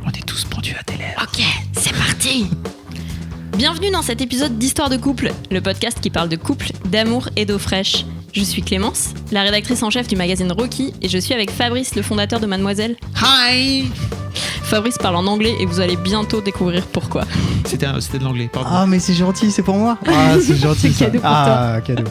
On est tous pendus à tes lèvres. Ok, c'est parti. Bienvenue dans cet épisode d'Histoire de couple, le podcast qui parle de couple, d'amour et d'eau fraîche. Je suis Clémence, la rédactrice en chef du magazine Rocky, et je suis avec Fabrice, le fondateur de Mademoiselle. Hi. Fabrice parle en anglais et vous allez bientôt découvrir pourquoi. C'était de l'anglais, pardon. Ah, mais c'est gentil, c'est pour moi. Ah, c'est gentil. C'est cadeau pour toi. Cadeau.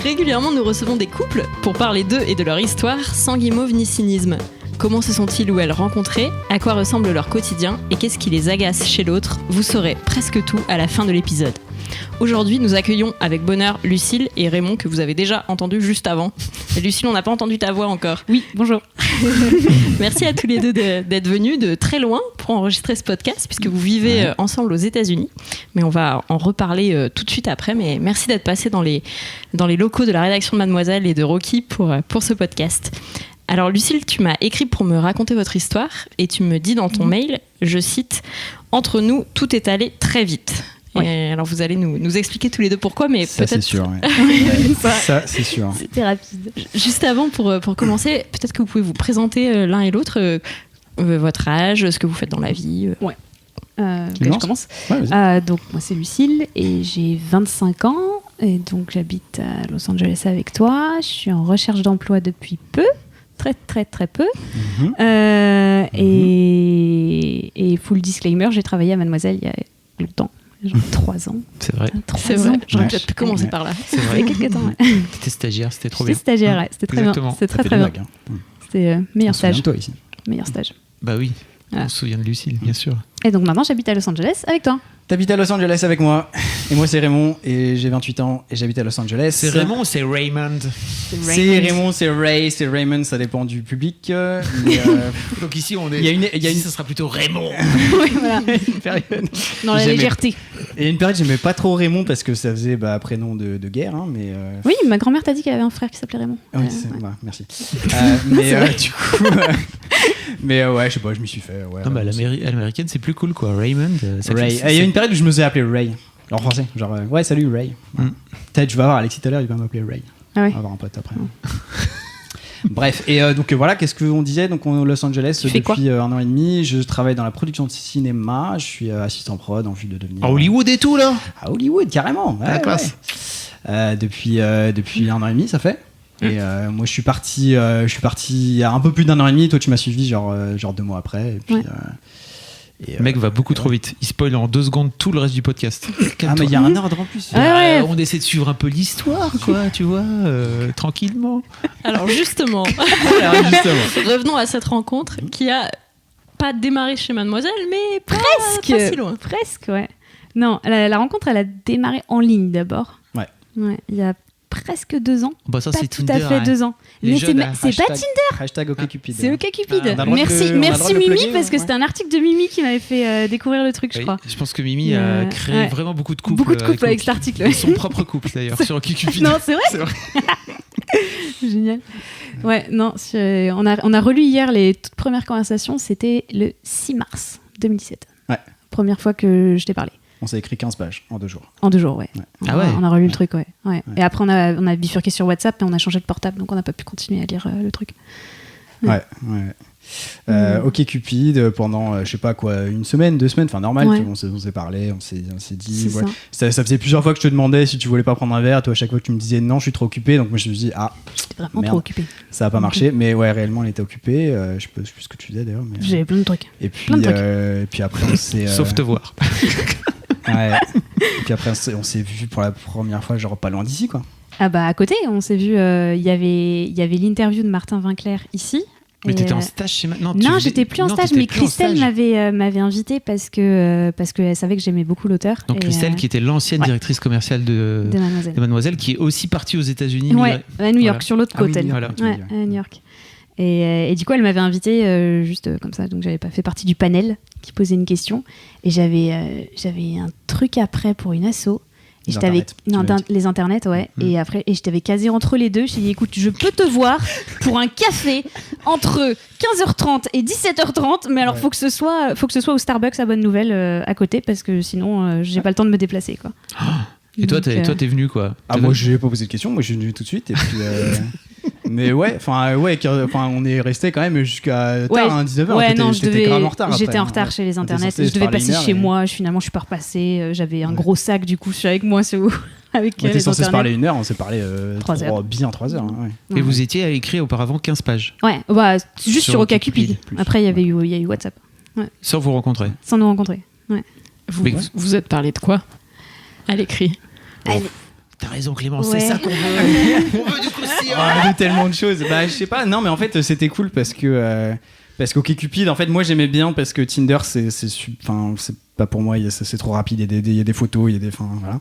Régulièrement, nous recevons des couples pour parler d'eux et de leur histoire, sans guimauve ni cynisme. Comment se sont-ils ou elles rencontrés? À quoi ressemble leur quotidien? Et qu'est-ce qui les agace chez l'autre? Vous saurez presque tout à la fin de l'épisode. Aujourd'hui, nous accueillons avec bonheur Lucille et Raymond, que vous avez déjà entendu juste avant. Et Lucille, on n'a pas entendu ta voix encore. Oui, bonjour. Merci à tous les deux d'être venus de très loin pour enregistrer ce podcast, puisque vous vivez ensemble aux États-Unis. Mais on va en reparler tout de suite après. Mais merci d'être passés dans les locaux de la rédaction de Mademoiselle et de Rocky pour ce podcast. Alors Lucille, tu m'as écrit pour me raconter votre histoire et tu me dis dans ton mail, je cite, « Entre nous, tout est allé très vite ». Ouais. Et alors vous allez nous expliquer tous les deux pourquoi, mais Ça, peut-être... c'est sûr. Ouais. Ça, c'est sûr. C'était rapide. Juste avant, pour commencer, peut-être que vous pouvez vous présenter l'un et l'autre, votre âge, ce que vous faites dans la vie. Je commence. Ouais, vas-y. Donc, moi, c'est Lucille et j'ai 25 ans. Et donc, j'habite à Los Angeles avec toi. Je suis en recherche d'emploi depuis peu. Très, très, très peu. Et full disclaimer, j'ai travaillé à Mademoiselle il y a longtemps. Genre 3 ans. C'est vrai. C'est vrai, j'aurais Ouais. peut-être pu commencer par là. C'est Il y vrai. a quelques temps, ouais. T'étais stagiaire, c'était trop J'étais bien. stagiaire, ouais. C'était très Exactement. bien. C'était Ça très, fait très des bien. blagues, hein. C'était meilleur On se souvient stage. de toi ici. Meilleur stage. Bah oui, Voilà. on se souvient de Lucille, bien sûr. Et donc, maintenant, j'habite à Los Angeles avec toi. T'habites à Los Angeles avec moi. Et moi, c'est Raymond. Et j'ai 28 ans. Et j'habite à Los Angeles. C'est Raymond ou c'est Raymond? C'est Raymond, c'est Ray, c'est Raymond. Ça dépend du public. Mais, Donc ici, il y a une ça sera plutôt Raymond. Oui, voilà. une période. Dans la J'aimais- légèreté. Et une période, j'aimais pas trop Raymond parce que ça faisait prénom de guerre. Hein, mais, Oui, ma grand-mère t'a dit qu'elle avait un frère qui s'appelait Raymond. oui, c'est, Ouais. merci. Mais du coup. Mais ouais, je sais pas, je m'y suis fait. Ouais, Non, bah l'américaine, c'est plus cool, quoi. Raymond. Ça Ray. fait- Il y a une période où je me faisais appeler Ray. En français. Genre, ouais, salut Ray. Peut-être, je vais voir Alexis tout à l'heure, il va m'appeler Ray. Ah ouais. On va avoir un pote après. Bref, et donc voilà, qu'est-ce qu'on disait? Donc on est à Los Angeles Tu fais depuis 1 an et demi. Je travaille dans la production de cinéma. Je suis assistant prod en vue de devenir. À Hollywood et tout, là. À Hollywood, carrément. Ouais, la classe. ouais. Depuis 1 an et demi, ça fait. Et moi, je suis parti il y a un peu plus d'1 an et demi. Toi, tu m'as suivi genre 2 mois après. Et puis, Ouais. Le mec va beaucoup trop vite. Il spoil en 2 secondes tout le reste du podcast. Ah, mais il y a un ordre en plus. Ouais. On essaie de suivre un peu l'histoire, quoi, tu vois, tranquillement. Alors justement, Alors, justement. revenons à cette rencontre qui a pas démarré chez Mademoiselle, mais pas si loin. Presque, ouais. Non, la rencontre, elle a démarré en ligne d'abord. Ouais. Ouais, il y a presque 2 ans. Bah ça, Pas c'est tout Tinder, à fait hein. 2 ans. Les Mais jeunes, c'est pas Tinder, Hashtag OkCupid. c'est OkCupid. on a le droit de Merci, le- on a le droit merci de le Mimi, plugger, parce que ouais. c'était un article de Mimi qui m'avait fait découvrir le truc, je Oui, crois. je pense que Mimi a créé ouais. vraiment beaucoup de couples. Beaucoup de couples avec cet article. Et son propre couple, d'ailleurs, sur OkCupid. Non, c'est vrai. C'est vrai. Génial. Ouais, non, on a relu hier les toutes premières conversations, c'était le 6 mars 2017. Ouais. Première fois que je t'ai parlé. On s'est écrit 15 pages en 2 jours. En 2 jours, ouais. Ah ouais. On a relu le truc, ouais. Et après, on a bifurqué sur WhatsApp, mais on a changé de portable, donc on n'a pas pu continuer à lire le truc. Ouais. OkCupid pendant, je sais pas quoi, 1 semaine, 2 semaines, enfin normal, Ouais. tu vois, on s'est parlé, on s'est dit. C'est Ouais. Ça faisait plusieurs fois que je te demandais si tu voulais pas prendre un verre, toi à chaque fois tu me disais non, je suis trop occupé, donc moi je me suis dit, J'étais vraiment Merde. trop occupée. ça a pas marché, mais ouais, réellement elle était occupée, je sais plus ce que tu faisais d'ailleurs. Mais, J'avais plein de trucs. et puis, plein de trucs. et puis après on s'est. Sauf te voir. Ouais. Et puis après on s'est vu pour la première fois, genre pas loin d'ici quoi. Ah bah à côté, on s'est vu, il y avait l'interview de Martin Vinclair ici. Mais Et, t'étais en stage chez maintenant. Non, j'étais plus en stage, mais Christelle m'avait invitée parce qu'elle savait que j'aimais beaucoup l'auteur. Donc Et, Christelle, qui était l'ancienne ouais. directrice commerciale de Mademoiselle, qui est aussi partie aux États-Unis. Ouais, à New York, Voilà. sur l'autre Ah oui, côte. elle. voilà. Ouais, à New York. Et du coup, elle m'avait invitée juste comme ça, donc j'avais pas fait partie du panel qui posait une question. Et j'avais un truc après pour une asso. Et Les je t'avais internets, tu m'avais dit. les internets, ouais. Et après, je t'avais casé entre les deux. J'ai dit, écoute, je peux te voir pour un café entre 15h30 et 17h30, mais alors Ouais. faut que ce soit au Starbucks à Bonne Nouvelle à côté, parce que sinon j'ai pas le temps de me déplacer, quoi. Et toi, Donc, t'es venu quoi? Ah, moi, je n'ai pas posé de question, moi, je suis venu tout de suite. Et puis, Mais ouais, on est resté quand même jusqu'à tard, 19h. Ouais, non, j'étais grave en retard. J'étais après, en retard ouais. chez les internets. censé Je se devais parler passer une heure, chez et- moi. Finalement, je suis pas repassée. J'avais un gros sac, du coup, je suis avec moi avec On était les censé se internets. parler 1 heure, on s'est parlé 3 heures. bien 3 heures. Ouais. Et vous étiez à écrire auparavant 15 pages, Ouais, bah, juste sur OkCupid. OkCupid, Après, il y a eu WhatsApp. sans vous rencontrer. Sans nous rencontrer. Mais- Vous êtes parlé de quoi à l'écrit? T'as raison, Clément, Ouais. c'est ça qu'on veut. On veut du croustillant. Il y a tellement de choses. Bah, je sais pas. Non, mais en fait, c'était cool parce qu'OkCupid, en fait, moi, j'aimais bien parce que Tinder, c'est pas pour moi. C'est trop rapide. Il y a des photos, il y a des, voilà.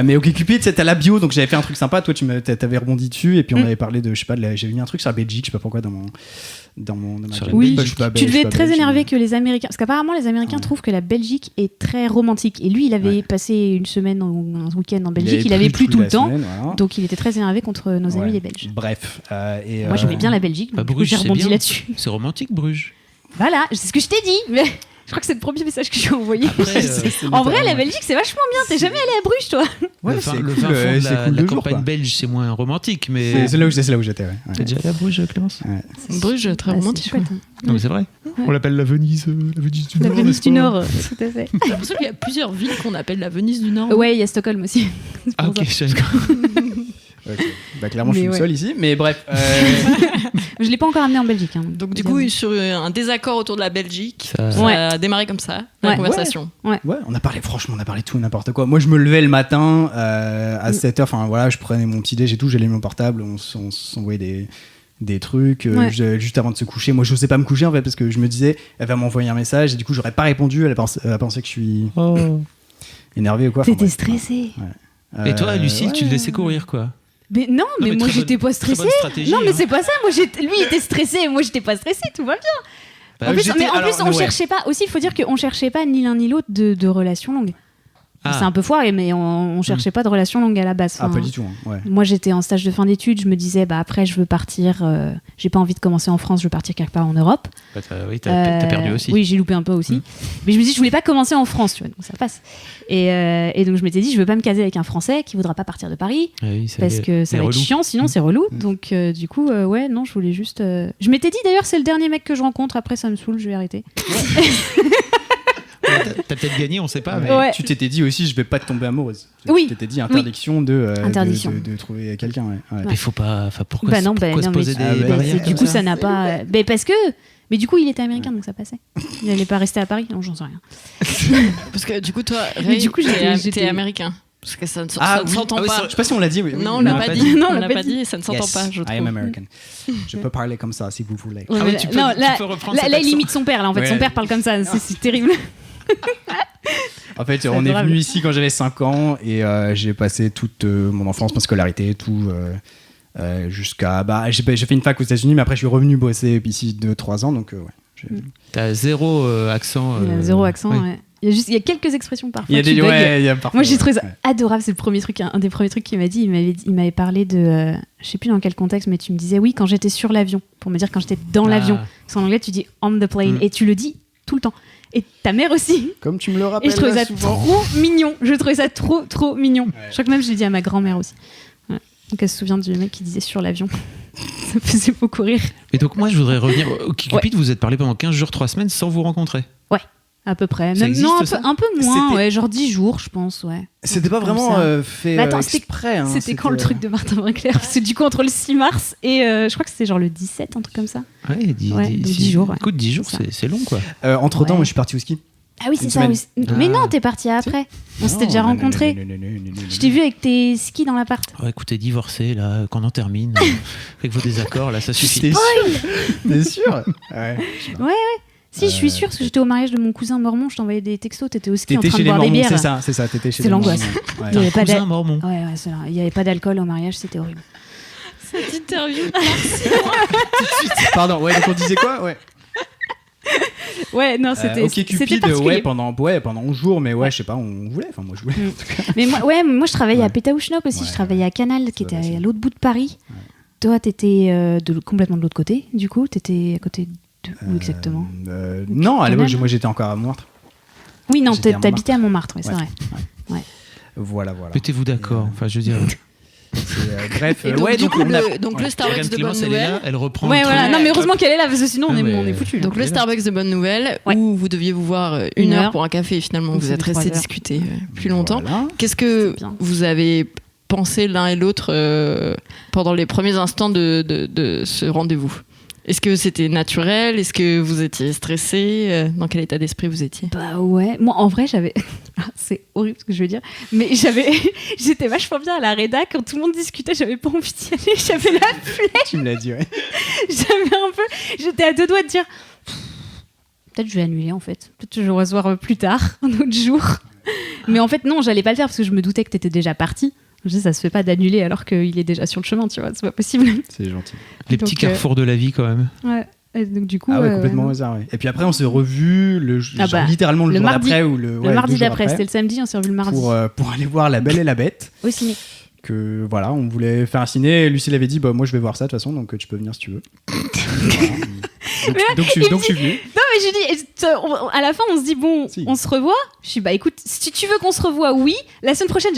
Mais OkCupid, c'était à la bio, donc j'avais fait un truc sympa. Toi, t'avais rebondi dessus, et puis on avait parlé de, je sais pas, j'avais mis un truc sur la Belgique, je sais pas pourquoi dans ma Sur la Oui, Belgique. Je suis pas tu devais belge, être très belge, énervé mais- que les Américains. Parce qu'apparemment, les Américains trouvent que la Belgique est très romantique. Et lui, il avait passé une semaine ou un week-end en Belgique, il avait plu tout le la temps. semaine, voilà. Donc il était très énervé contre nos amis Ouais. les Belges. Bref. Moi, j'aimais bien la Belgique, Bah, donc du coup, Bruges, j'ai c'est rebondi bien. là-dessus. C'est romantique, Bruges. Voilà, c'est ce que je t'ai dit. Mais je crois que c'est le premier message que j'ai envoyé. Après, En vrai, la Belgique, c'est vachement bien. T'es jamais allé à Bruges, toi? Ouais, le c'est fin cool, fond de c'est la, cool la de jour, campagne quoi. belge, c'est moins romantique, mais. C'est là où j'étais, ouais. T'es déjà allé à Bruges, Clémence? Bruges, très Ah, c'est romantique. chouette, quoi. hein. Non, mais c'est vrai. On l'appelle la Venise du La Nord. Venise n'est-ce du pas Nord, tout à fait. J'ai l'impression qu'il y a plusieurs villes qu'on appelle la Venise du Nord. Ouais, il y a Stockholm aussi. C'est Ah, pour ok, ça. je sais. Ok. Bah, clairement, je suis Mais le seul ici, mais bref. Je l'ai pas encore amené en Belgique. Hein, Donc du coup, sur un désaccord autour de la Belgique, Ça- ça Ouais. a démarré comme ça, la Ouais. conversation. Ouais, on a parlé tout et n'importe quoi. Moi, je me levais le matin à 7h, enfin voilà, je prenais mon petit déj et tout, j'allais mon portable, on s'envoyait des trucs Ouais. juste avant de se coucher. Moi, je n'osais pas me coucher en fait parce que je me disais, elle va m'envoyer un message et du coup, j'aurais pas répondu, elle a pensé que je suis Oh. énervé ou quoi. Enfin, T'étais bref. stressé. Et toi, Lucille, ouais. tu le laissais courir, quoi. Mais non, mais mais moi très j'étais bonne- pas très bonne stressée. stratégie, Non, mais hein. c'est pas ça. Lui, il était stressé. Moi, j'étais pas stressée. Tout va bien. Bah, En plus, j'étais- mais en alors, plus, on ouais. cherchait pas. Aussi, il faut dire qu'on cherchait pas ni l'un ni l'autre de relations longues. Ah. C'est un peu foiré, mais on cherchait pas de relations longues à la base. Ah, Enfin, pas du tout. Hein. Ouais. moi, j'étais en stage de fin d'études. Je me disais, bah après, je veux partir. J'ai pas envie de commencer en France. Je veux partir quelque part en Europe. Bah, oui, t'as perdu aussi. Oui, j'ai loupé un peu aussi. Mais je me dis, je voulais pas commencer en France, tu vois, donc ça passe. Et donc je m'étais dit, je veux pas me caser avec un Français qui voudra pas partir de Paris. Ah oui, c'est Parce que ça les va être relous. chiant, sinon c'est relou. Donc du coup, ouais, non, je voulais juste. Je m'étais dit d'ailleurs, c'est le dernier mec que je rencontre. Après, ça me saoule, je vais arrêter. T'as peut-être gagné, on sait pas. Mais... Ouais. Tu t'étais dit aussi, je vais pas te tomber amoureuse. Oui. Tu t'étais dit interdiction de trouver quelqu'un. Ouais. Mais faut pas. Enfin, pourquoi, Bah non, bah pourquoi non, se poser mais- des Ah, barrières c'est- du comme coup, ça ça n'a pas. Mais parce que. Mais du coup, il était américain, donc ça passait. Il allait pas rester à Paris. Non, j'en sais rien. Parce que du coup, toi, Mais du coup, j'étais- t'es américain. Parce que ça ne Ah, ça ne oui. s'entend Ah oui, pas. je sais pas si on l'a dit. Oui. Non, on Oui, l'a l'a pas pas dit. dit. Non, On on l'a l'a pas pas dit et ça ne s'entend Yes, pas, je I am trouve. American. Je peux parler comme ça si vous voulez. Ah oui, tu peux- non, tu là, peux reprendre là, cet là, il accent. imite son père. Là, en fait, Ouais. son père parle comme ça. C'est terrible. En fait, C'est on est adorable. venu ici quand j'avais 5 ans et j'ai passé toute mon enfance, ma scolarité, tout jusqu'à. Bah, j'ai fait une fac aux États-Unis, mais après je suis revenu bosser ici 2-3 ans, donc ouais. T'as zéro accent. Il a zéro accent. ouais. Ouais. Il y a quelques expressions parfois. Il y a qui des. buguent. Ouais, il y a parfois. Moi, j'ai trouvé ça ouais. adorable. C'est le premier truc, un des premiers trucs qu'il m'a dit. Il m'avait parlé de. Je sais plus dans quel contexte, mais tu me disais oui quand j'étais sur l'avion. Pour me dire quand j'étais dans Ah. l'avion. Parce qu'en anglais, tu dis on the plane. Mm. Et tu le dis tout le temps. Et ta mère aussi. Comme tu me le Et rappelles. je trouvais ça souvent. trop mignon. Je trouvais ça trop mignon. Ouais. Je crois que même je l'ai dit à ma grand-mère aussi. Ouais. Donc elle se souvient du mec qui disait sur l'avion. Ça me faisait beaucoup rire. Et donc, moi, je voudrais revenir. Au Cupid, vous êtes parlé pendant 15 jours, 3 semaines sans vous rencontrer. À peu près. Ça Même, existe, non, ça un peu moins. C'était- Ouais, genre 10 jours, je pense. Ouais. C'était pas Comme vraiment ça. fait Mais attends, c'était- exprès. Hein, C'était quand le truc de Martin Brinclair? Parce que du coup, entre le 6 mars et je crois que c'était genre le 17, un truc comme ça. Ouais, Ouais, donc 10 jours, ouais. Écoute, 10 jours, C'est ça. c'est long, quoi. Entre temps, Ouais. moi je suis parti au ski. Ah oui, c'est Une ça. semaine. Oui. Mais Ah. non, t'es parti après. On s'était déjà Non, rencontrés. non, non, non, non, non, non, Je t'ai vu avec tes skis dans l'appart. Ouais, écoutez, divorcé, là, qu'on en termine. Avec vos désaccords, là, ça suffit. T'es sûr? T'es sûr? Ouais. Si, je suis sûre, parce que j'étais au mariage de mon cousin mormon, je t'envoyais des textos, t'étais au ski en T'étais train chez de les boire des Mormons, bières. c'est ça, t'étais chez C'est les l'angoisse. Mormons, ouais. Il y avait pas Cousin d'al- mormon. Ouais, c'est là. Il n'y avait pas d'alcool au mariage, c'était horrible. Cette interview. Pardon, ouais, donc on disait quoi? Ouais. Ouais, non, c'était Ok, c'était Cupid, particulier. pendant 11 jours, mais ouais, je sais pas, on voulait, enfin moi je voulais. Mm. Mais moi, je travaillais à Ouais. Pétaouchnok aussi, Ouais, je travaillais à Canal, qui vrai, était ça. à l'autre bout de Paris. Toi, t'étais complètement de l'autre côté, du coup, t'étais à côté de où exactement? Non, à l'époque, Canal. moi j'étais encore à Montmartre. Oui, non, j'étais à t'habitais à Montmartre, ouais, c'est Ouais. vrai. Voilà. Mettez-vous d'accord. Enfin, je veux dire. Bref, donc le Starbucks de Clémence, bonne elle est nouvelle. là, elle reprend. Ouais, le voilà. truc. Non, mais heureusement qu'elle est là, parce que sinon, on est foutu. Donc le Starbucks de bonne nouvelle, Ouais. où vous deviez vous voir une heure pour un café et finalement On vous s'est êtes vu 3 restés heures. discuter plus longtemps. Voilà. Qu'est-ce que C'est bien. vous avez pensé l'un et l'autre pendant les premiers instants de ce rendez-vous? Est-ce que c'était naturel? Est-ce que vous étiez stressé? Dans quel état d'esprit vous étiez? Bah ouais, moi en vrai j'avais, c'est horrible ce que je veux dire, mais j'étais vachement bien à la rédac quand tout le monde discutait, j'avais pas envie d'y aller, j'avais la flemme, Tu me l'as dit, ouais. j'étais à 2 doigts de dire, peut-être je vais annuler en fait, peut-être que je vais revoir plus tard, un autre jour, mais en fait non, j'allais pas le faire parce que je me doutais que t'étais déjà parti. Je dis, ça se fait pas d'annuler alors qu'il est déjà sur le chemin, tu vois, c'est pas possible. C'est gentil. Les petits Donc, carrefours de la vie, quand même. Ouais. Et donc du coup. Ah ouais, complètement au hasard, ouais. Et puis après, on s'est revus littéralement le jour mardi. d'après ou Le mardi 2 jours d'après, c'était le samedi, on s'est revu le mardi. pour aller voir La Belle et la Bête. Au ciné. Que voilà, on voulait faire un ciné. Et Lucille avait dit, bah moi je vais voir ça de toute façon, donc tu peux venir si tu veux. Voilà. Donc je suis venu. Non mais j'ai dit, à la fin on se dit bon, Si. on se revoit. Je suis bah écoute, si tu veux qu'on se revoie, oui. La semaine prochaine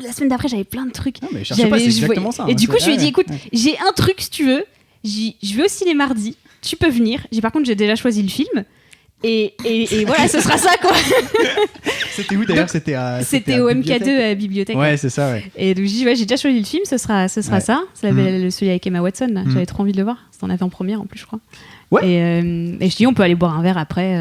la semaine d'après j'avais plein de trucs. Non mais cherche pas, c'est exactement ça. Et hein, du coup je lui ai dit ouais. écoute, j'ai un truc si tu veux. Je vais au ciné mardi. Tu peux venir. Par contre j'ai déjà choisi le film. Et voilà, ce sera ça quoi. C'était où d'ailleurs? C'était au à MK2 à la bibliothèque. Ouais, c'est ça, ouais. Et donc j'ai dit ouais, j'ai déjà choisi le film, ce sera ça. C'est celui avec Emma Watson. Là. J'avais trop envie de le voir. C'était en avait en première en plus, je crois. Ouais. Et je dis on peut aller boire un verre après.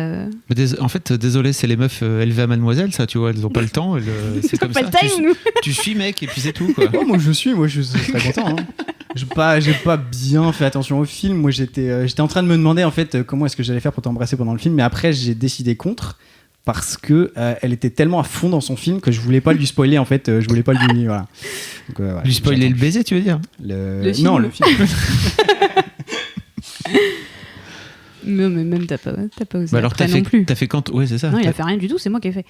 Mais en fait, désolé, c'est les meufs élevées à Mademoiselle, ça, tu vois, elles ont pas le temps. C'est comme pas ça. le time, nous. Tu suis, mec, et puis c'est tout, quoi. Oh, moi je serais content. Hein. J'ai pas bien fait attention au film. Moi j'étais en train de me demander en fait comment est-ce que j'allais faire pour t'embrasser pendant le film, mais après j'ai décidé contre parce que elle était tellement à fond dans son film que je voulais pas lui spoiler en fait. Je voulais pas lui voilà. Donc, voilà, Lui spoiler le baiser, tu veux dire? Le film. Non, le film. Mais même t'as pas osé. Bah alors après non plus. t'as fait quand? Ouais, c'est ça. Non, il a fait rien du tout, c'est moi qui ai fait.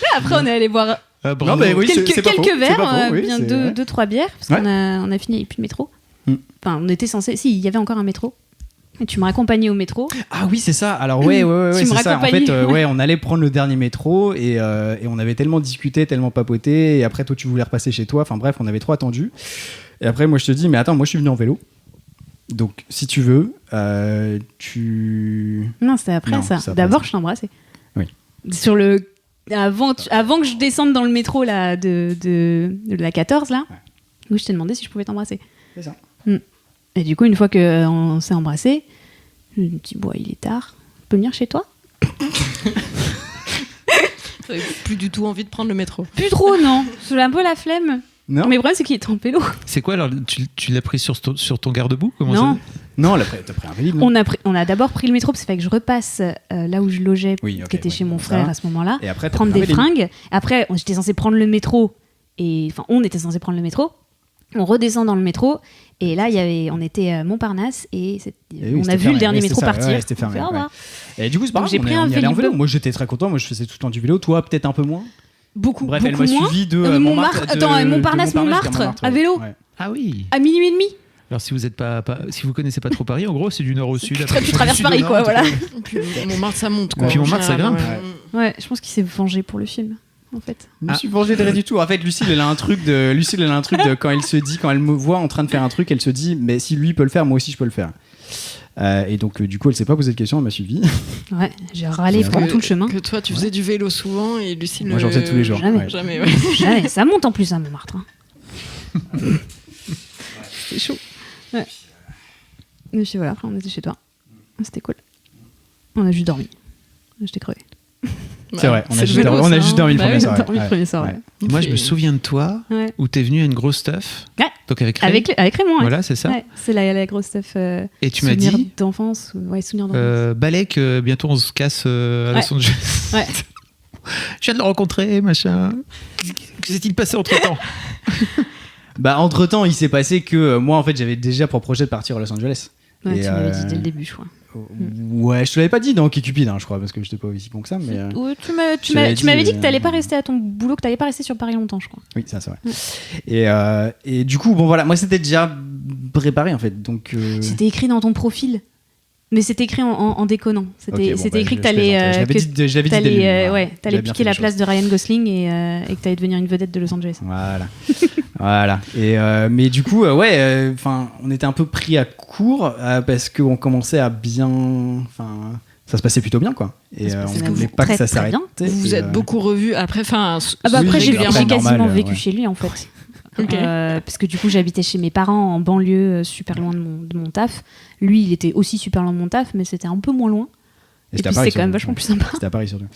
Là, après, on est allé boire Ah, bravo. Non, mais oui, quelques c'est pas faux, verres, c'est pas faux, oui, bien c'est- 2-3 bières, parce Ouais. qu'on a fini, il n'y avait plus de métro. Mm. Enfin, on était censé. Si, il y avait encore un métro. Et tu me raccompagnais au métro. Ah oui, c'est ça. Alors ouais, Tu c'est me ça. En raccompagnais, fait, ouais. on allait prendre le dernier métro et on avait tellement discuté, tellement papoté. Et après, toi, tu voulais repasser chez toi. Enfin bref, on avait trop attendu. Et après, moi, je te dis, mais attends, moi, je suis venu en vélo. Donc, si tu veux, tu. Non, c'était après Non, ça. c'est après D'abord, ça. je t'ai embrassé. Oui. Sur le. Avant que je descende dans le métro là, de la 14, là, Ouais. où je t'ai demandé si je pouvais t'embrasser. C'est ça. Et du coup, une fois qu'on s'est embrassé, je me dis, bon, il est tard. On peut venir chez toi? J'avais plus du tout envie de prendre le métro. Plus trop, non. J'ai un peu la flemme. Non. Mais le problème, c'est qu'il était en vélo. C'est quoi alors? Tu l'as pris sur ton garde-boue? Comment Non. ça? Non, là, t'as pris un Vélib, non On a d'abord pris le métro, parce qu'il fallait que je repasse là où je logeais, Oui, ok, qui était chez ouais, mon ça. frère à ce moment-là, Et après, t'as prendre pris un des Vélib. fringues. Après, j'étais censée prendre le métro, on était censé prendre le métro. On redescend dans le métro, et là, on était à Montparnasse, et Et oui, on a c'était vu fermé. le dernier Ouais, métro c'était ça, partir. ouais, c'était fermé, On fait, au revoir. Et du coup, c'est pas Donc, grave, j'ai pris on un y allait en Vélib. vélo. Moi, j'étais très content. Moi, je faisais tout le temps du vélo. Toi, peut-être un peu moins. Beaucoup, Bref, elle beaucoup m'a moins. suivi de Montmartre. de Attends, Montparnasse, jusqu'à Montmartre, à ouais. vélo. Ouais. Ah oui. À minuit et demi. Alors si vous connaissez pas trop Paris, en gros c'est du nord au sud. Tu traverses Paris, quoi, voilà. Et puis Montmartre, ça monte. Quoi, Et puis en Montmartre, ça général, grimpe. Ouais, je pense qu'il s'est vengé pour le film, en fait. Je me suis vengé de rien du tout. En fait, Lucille, elle a un truc de quand elle me voit en train de faire un truc, elle se dit, mais si lui peut le faire, moi aussi je peux le faire. Et donc, du coup, elle s'est pas posé de questions, elle m'a suivi. Ouais, j'ai râlé pendant tout le chemin. Que toi, tu faisais du vélo souvent et Lucille. Moi, j'en faisais tous les jours. Jamais. Ouais. Jamais, ouais. Ouais, ça monte en plus à Montmartre. Hein. C'est chaud. Ouais. Et puis voilà, après on était chez toi. C'était cool. On a juste dormi. J'étais crevée. C'est vrai, on a C'est juste le vélo, dormi ça, le premier hein. soir. Bah oui, ouais. dormi le premier soir, ouais. Moi je me souviens de toi Ouais. où t'es venu à une grosse stuff. Ouais. Donc avec Ray. Avec Raymond. Ouais. Voilà, c'est ça. Ouais, c'est la grosse stuff. Et tu m'as souvenir dit, d'enfance. Ouais, souvenir d'enfance. Balek, bientôt on se casse à Los Angeles. Ouais. Je viens de le rencontrer, machin. Que s'est-il passé entre temps? Bah, entre temps, il s'est passé que moi, en fait, j'avais déjà pour projet de partir à Los Angeles. Ouais, Et, tu m'avais dit dès le début, je crois. Ouais, je te l'avais pas dit dans Kikupid, hein, je crois, parce que j'étais pas aussi bon que ça, mais. Ouais, tu je l'avais m'avais dit dit, que t'allais pas rester à ton boulot, que t'allais pas rester sur Paris longtemps, je crois. Oui, ça, c'est vrai. Et du coup, bon, voilà, moi, c'était déjà préparé, en fait. Donc. C'était écrit dans ton profil. Mais c'était écrit en déconnant. C'était écrit que t'allais t'allais piquer la place de Ryan Gosling et que t'allais devenir une vedette de Los Angeles. Voilà. Et mais du coup, on était un peu pris à court parce qu'on commençait à bien, ça se passait plutôt bien, quoi. Et on ne voulait pas que ça s'arrête. Vous vous êtes beaucoup revus après. Après, j'ai quasiment vécu chez lui, en fait. Okay. Parce que du coup j'habitais chez mes parents en banlieue, super loin de mon taf. Lui il était aussi super loin de mon taf, mais c'était un peu moins loin. Et puis c'était quand même vachement plus sympa. C'était à Paris surtout.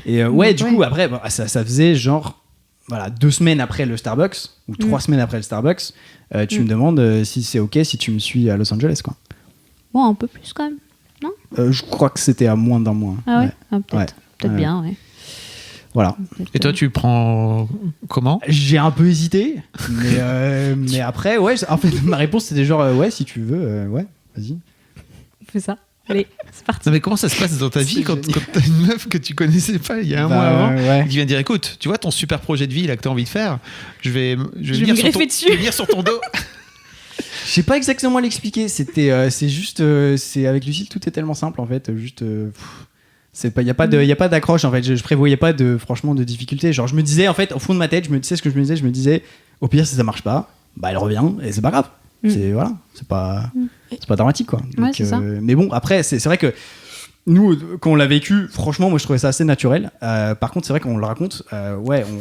Et du coup après ça faisait genre 2 semaines après le Starbucks ou 3 semaines après le Starbucks, tu me demandes si c'est ok si tu me suis à Los Angeles, quoi. Bon, un peu plus quand même, non? Je crois que c'était à moins d'un mois. Ah ouais, peut-être bien, ouais. Voilà. Et toi, tu prends comment? J'ai un peu hésité, mais après, en fait, ma réponse c'était genre si tu veux, vas-y. On fait ça. Allez, c'est parti. Non, mais comment ça se passe dans ta vie quand t'as une meuf que tu connaissais pas il y a un mois avant qui vient dire écoute, tu vois ton super projet de vie là que t'as envie de faire, je vais venir sur ton dos. Je sais pas exactement l'expliquer. C'est juste, c'est avec Lucille tout est tellement simple en fait. Juste. Il y a pas d'accroche en fait, je prévoyais pas de difficulté, genre je me disais en fait au fond de ma tête, je me disais au pire si ça marche pas, elle revient et c'est pas grave. C'est pas dramatique, quoi. Donc, c'est ça. Mais bon, après c'est vrai que nous quand on l'a vécu, franchement moi je trouvais ça assez naturel. Par contre c'est vrai qu'on le raconte,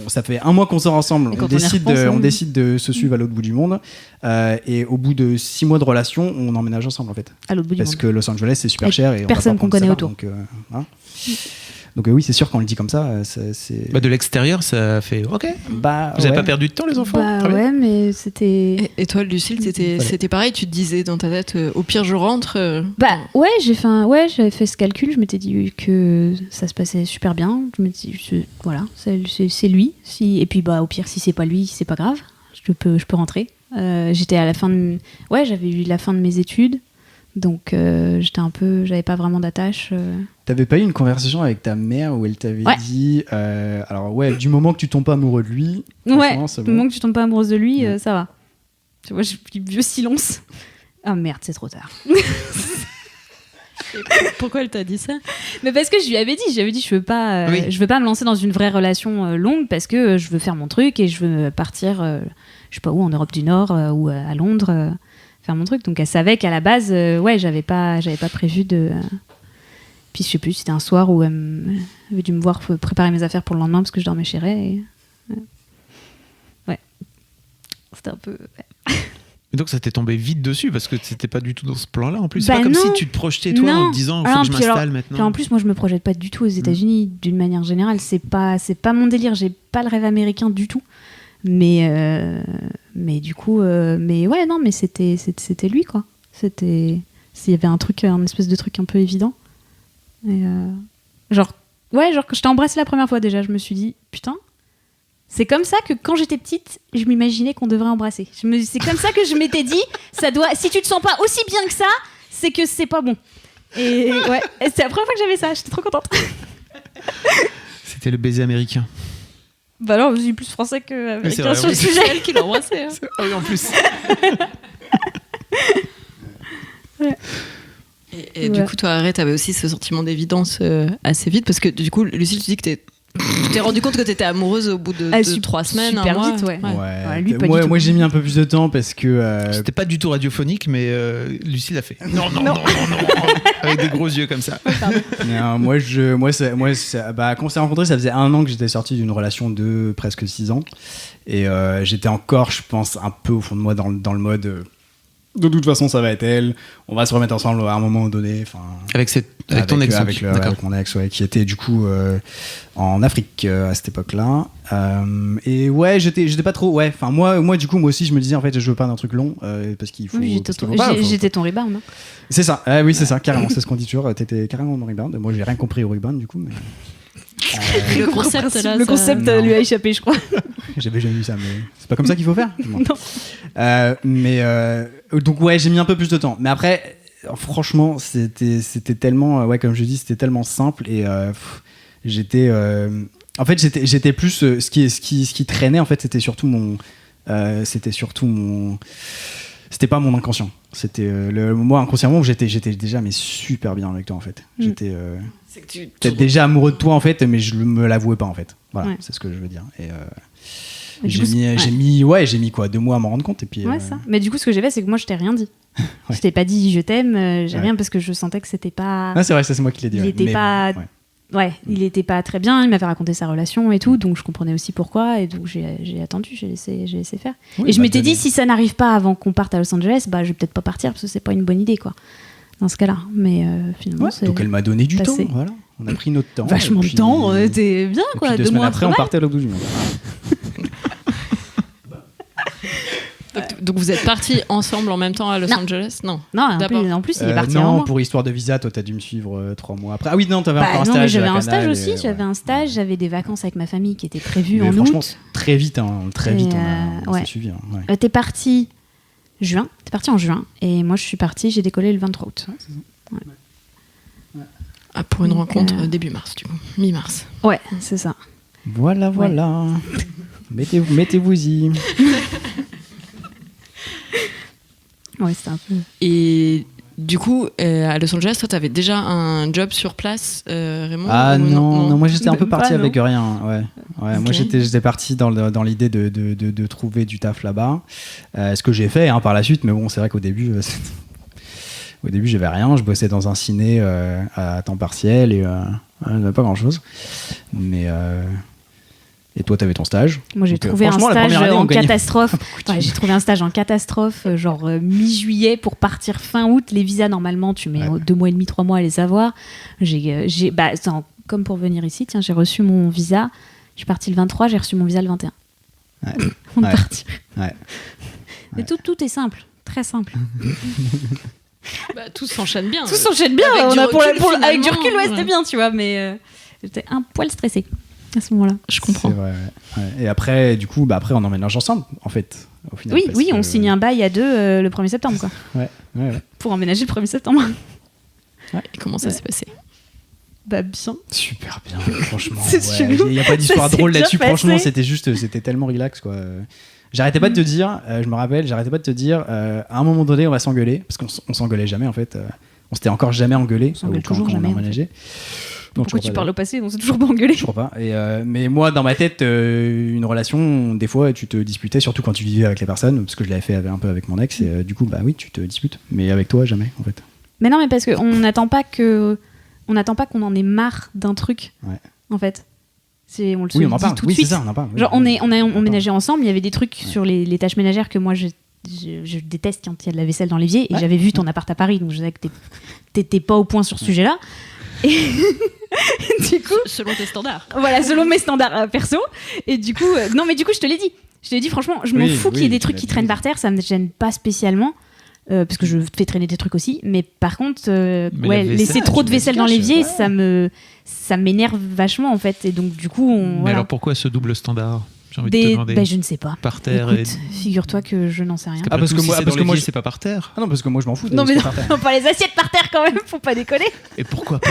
ça fait un mois qu'on sort ensemble, on décide de se suivre à l'autre bout du monde, et au bout de 6 mois de relation on emménage ensemble en fait. À l'autre bout du monde. Parce que Los Angeles c'est super cher et personne qu'on connaît autour. Donc oui, c'est sûr quand on le dit comme ça, c'est. De l'extérieur, ça fait OK. Vous avez pas perdu de temps, les enfants? Ouais, mais c'était. Et toi, Lucille, c'était pareil. Tu te disais dans ta tête, au pire, je rentre. J'avais fait ce calcul. Je m'étais dit que ça se passait super bien. Je me dis, c'est lui. Et puis au pire, si c'est pas lui, c'est pas grave. Je peux rentrer. J'étais à la fin j'avais eu la fin de mes études. Donc j'avais pas vraiment d'attache. T'avais pas eu une conversation avec ta mère où elle t'avait dit du moment que tu tombes pas amoureux de lui, du moment que tu tombes pas amoureuse de lui, ça va. Tu vois, j'ai pris vieux silence. Ah merde, c'est trop tard. Pourquoi elle t'a dit ça? Mais parce que je lui avais dit je veux pas me lancer dans une vraie relation longue parce que je veux faire mon truc et je veux partir je sais pas où, en Europe du Nord ou à Londres, faire mon truc. Donc elle savait qu'à la base j'avais pas prévu de. Puis je sais plus, c'était un soir où elle avait dû me voir préparer mes affaires pour le lendemain parce que je dormais chez Ray. C'était un peu. Et donc ça t'est tombé vite dessus parce que c'était pas du tout dans ce plan-là en plus. C'est pas comme si tu te projetais toi en te disant faut que je m'installe maintenant. Puis en plus moi je me projette pas du tout aux États-Unis d'une manière générale. C'est pas mon délire. J'ai pas le rêve américain du tout. Mais du coup mais c'était lui, quoi. S'il y avait un espèce de truc un peu évident. Et genre quand je t'ai embrassé la première fois déjà, je me suis dit putain, c'est comme ça que quand j'étais petite, je m'imaginais qu'on devrait embrasser. C'est comme ça que je m'étais dit, si tu te sens pas aussi bien que ça, c'est que c'est pas bon. Et c'est la première fois que j'avais ça, j'étais trop contente. C'était le baiser américain. Bah non, je suis plus français que américain sur le sujet. C'est elle qui l'a embrassé. Hein. Ah oui, en plus. Et du coup, toi, Arrête, t'avais aussi ce sentiment d'évidence assez vite parce que du coup, Lucille, tu dis que tu t'es rendu compte que t'étais amoureuse au bout de 3 semaines, super vite, moi j'ai mis un peu plus de temps parce que c'était pas du tout radiophonique, mais Lucille l'a fait. Non, avec des gros yeux comme ça. Moi, quand on s'est rencontrés, ça faisait 1 an que j'étais sorti d'une relation de presque 6 ans et j'étais encore, je pense, un peu au fond de moi dans le mode. De toute façon, ça va être elle. On va se remettre ensemble à un moment donné. Avec ton ex, avec mon ex, qui était du coup en Afrique à cette époque-là. Et j'étais pas trop. Moi, du coup, moi aussi, je me disais en fait, je veux pas d'un truc long parce qu'il faut. Oui, j'étais ton rebound. Hein. C'est ça. Oui, c'est ça. Carrément, c'est ce qu'on dit toujours. T'étais carrément mon rebound. Moi, j'ai rien compris au rebound du coup, mais. Le concept lui a échappé, je crois. J'avais jamais vu ça, mais c'est pas comme ça qu'il faut faire. Non. Donc j'ai mis un peu plus de temps. Mais après, franchement, c'était tellement, comme je dis, c'était tellement simple et j'étais plus ce qui traînait en fait, c'était surtout mon c'était pas mon inconscient. C'était moi inconsciemment j'étais déjà mais super bien avec toi en fait. J'étais peut-être déjà amoureux de toi en fait, mais je me l'avouais pas en fait. Voilà, c'est ce que je veux dire. Et j'ai mis quoi 2 mois à m'en rendre compte et puis. Ouais, ça. Mais du coup, ce que j'ai fait, c'est que moi, je t'ai rien dit. Je t'ai pas dit je t'aime, j'ai rien parce que je sentais que c'était pas. Ah, c'est vrai, ça c'est moi qui l'ai dit. Il était pas. Il était pas très bien. Il m'avait raconté sa relation et tout, donc je comprenais aussi pourquoi. Et donc j'ai attendu, j'ai laissé faire. Oui, et je m'étais dit si ça n'arrive pas avant qu'on parte à Los Angeles, je vais peut-être pas partir parce que c'est pas une bonne idée quoi. Dans ce cas-là, mais finalement. Donc elle m'a donné du temps. Voilà, on a pris notre temps. Vachement de temps, t'es bien quoi. 2 semaines après, on partait à l'autre bout du monde. Donc vous êtes partis ensemble en même temps à Los Angeles ? Non. Non, en plus il est parti en pour histoire de visa, toi t'as dû me suivre 3 mois après. Ah oui, non, t'avais encore un stage. J'avais un stage aussi, j'avais un stage, j'avais des vacances avec ma famille qui étaient prévues en août. Très vite, on s'est suivis. T'es parti en juin et moi je suis partie, j'ai décollé le 23 août. Pour une rencontre début mars, du coup, mi-mars. Ouais, c'est ça. Voilà. Mettez-vous-y. Ouais, c'était un peu. Et du coup, à Los Angeles, toi, t'avais déjà un job sur place, Raymond ? Ah non, moi j'étais un peu parti avec rien. Ouais. Okay. Moi j'étais parti dans l'idée de trouver du taf là-bas. Ce que j'ai fait par la suite, mais bon, c'est vrai qu'au début, j'avais rien. Je bossais dans un ciné à temps partiel et pas grand-chose. Mais et toi, t'avais ton stage. Moi, j'ai trouvé un stage en catastrophe. J'ai trouvé un stage en catastrophe, genre mi-juillet pour partir fin août. Les visas, normalement, tu mets 2 mois et demi, 3 mois à les avoir. Comme pour venir ici, j'ai reçu mon visa. Je suis partie le 23, j'ai reçu mon visa le 21. On est parti. Mais tout est simple, très simple. Tout s'enchaîne bien. Tout s'enchaîne bien. Avec du recul, c'était bien, tu vois. Mais j'étais un poil stressée à ce moment-là. Je comprends. C'est vrai, Et après, du coup, après on emménage ensemble, en fait. Au final, oui, on signe un bail à 2 le 1er septembre, quoi. Ouais. Pour emménager le 1er septembre. Et comment ça s'est passé ? Bien. Super bien, franchement. Il n'y a pas d'histoire drôle là-dessus. Franchement, c'était tellement relax, quoi. J'arrêtais pas de te dire, je me rappelle, à un moment donné, on va s'engueuler, parce qu'on s'engueulait jamais, en fait. On s'était encore jamais engueulé. On s'engueule toujours jamais. Pourquoi tu parles au passé ? On s'est toujours pas engueulé. Je crois pas. Mais moi, dans ma tête, une relation, des fois, tu te disputais, surtout quand tu vivais avec les personnes, parce que je l'avais fait un peu avec mon ex, et du coup, oui, tu te disputes. Mais avec toi, jamais, en fait. Mais non, mais parce qu'on n'attend pas qu'on en ait marre d'un truc, en fait. On le on en parle. Tout de suite. C'est ça, on en parle. Genre, on emménageait ensemble, il y avait des trucs sur les tâches ménagères que moi, je déteste quand il y a de la vaisselle dans l'évier, et j'avais vu ton appart à Paris, donc je savais que t'étais pas au point sur ce sujet-là. Et du coup, selon tes standards. Voilà, selon mes standards perso. Et du coup, je te l'ai dit. Je t'ai dit, franchement, je m'en fous qu'il y ait des trucs qui traînent par terre, ça me gêne pas spécialement. Parce que je fais traîner des trucs aussi. Mais par contre, laisser trop de vaisselle dans l'évier, ça m'énerve vachement, en fait. Et donc, du coup, Mais alors pourquoi ce double standard ? J'ai envie de te demander. Je ne sais pas. Par terre. Écoute, figure-toi que je n'en sais rien. Parce que moi, c'est pas par terre. Ah non, parce que moi, je m'en fous. Non, mais pas les assiettes par terre quand même, faut pas déconner. Et pourquoi pas ?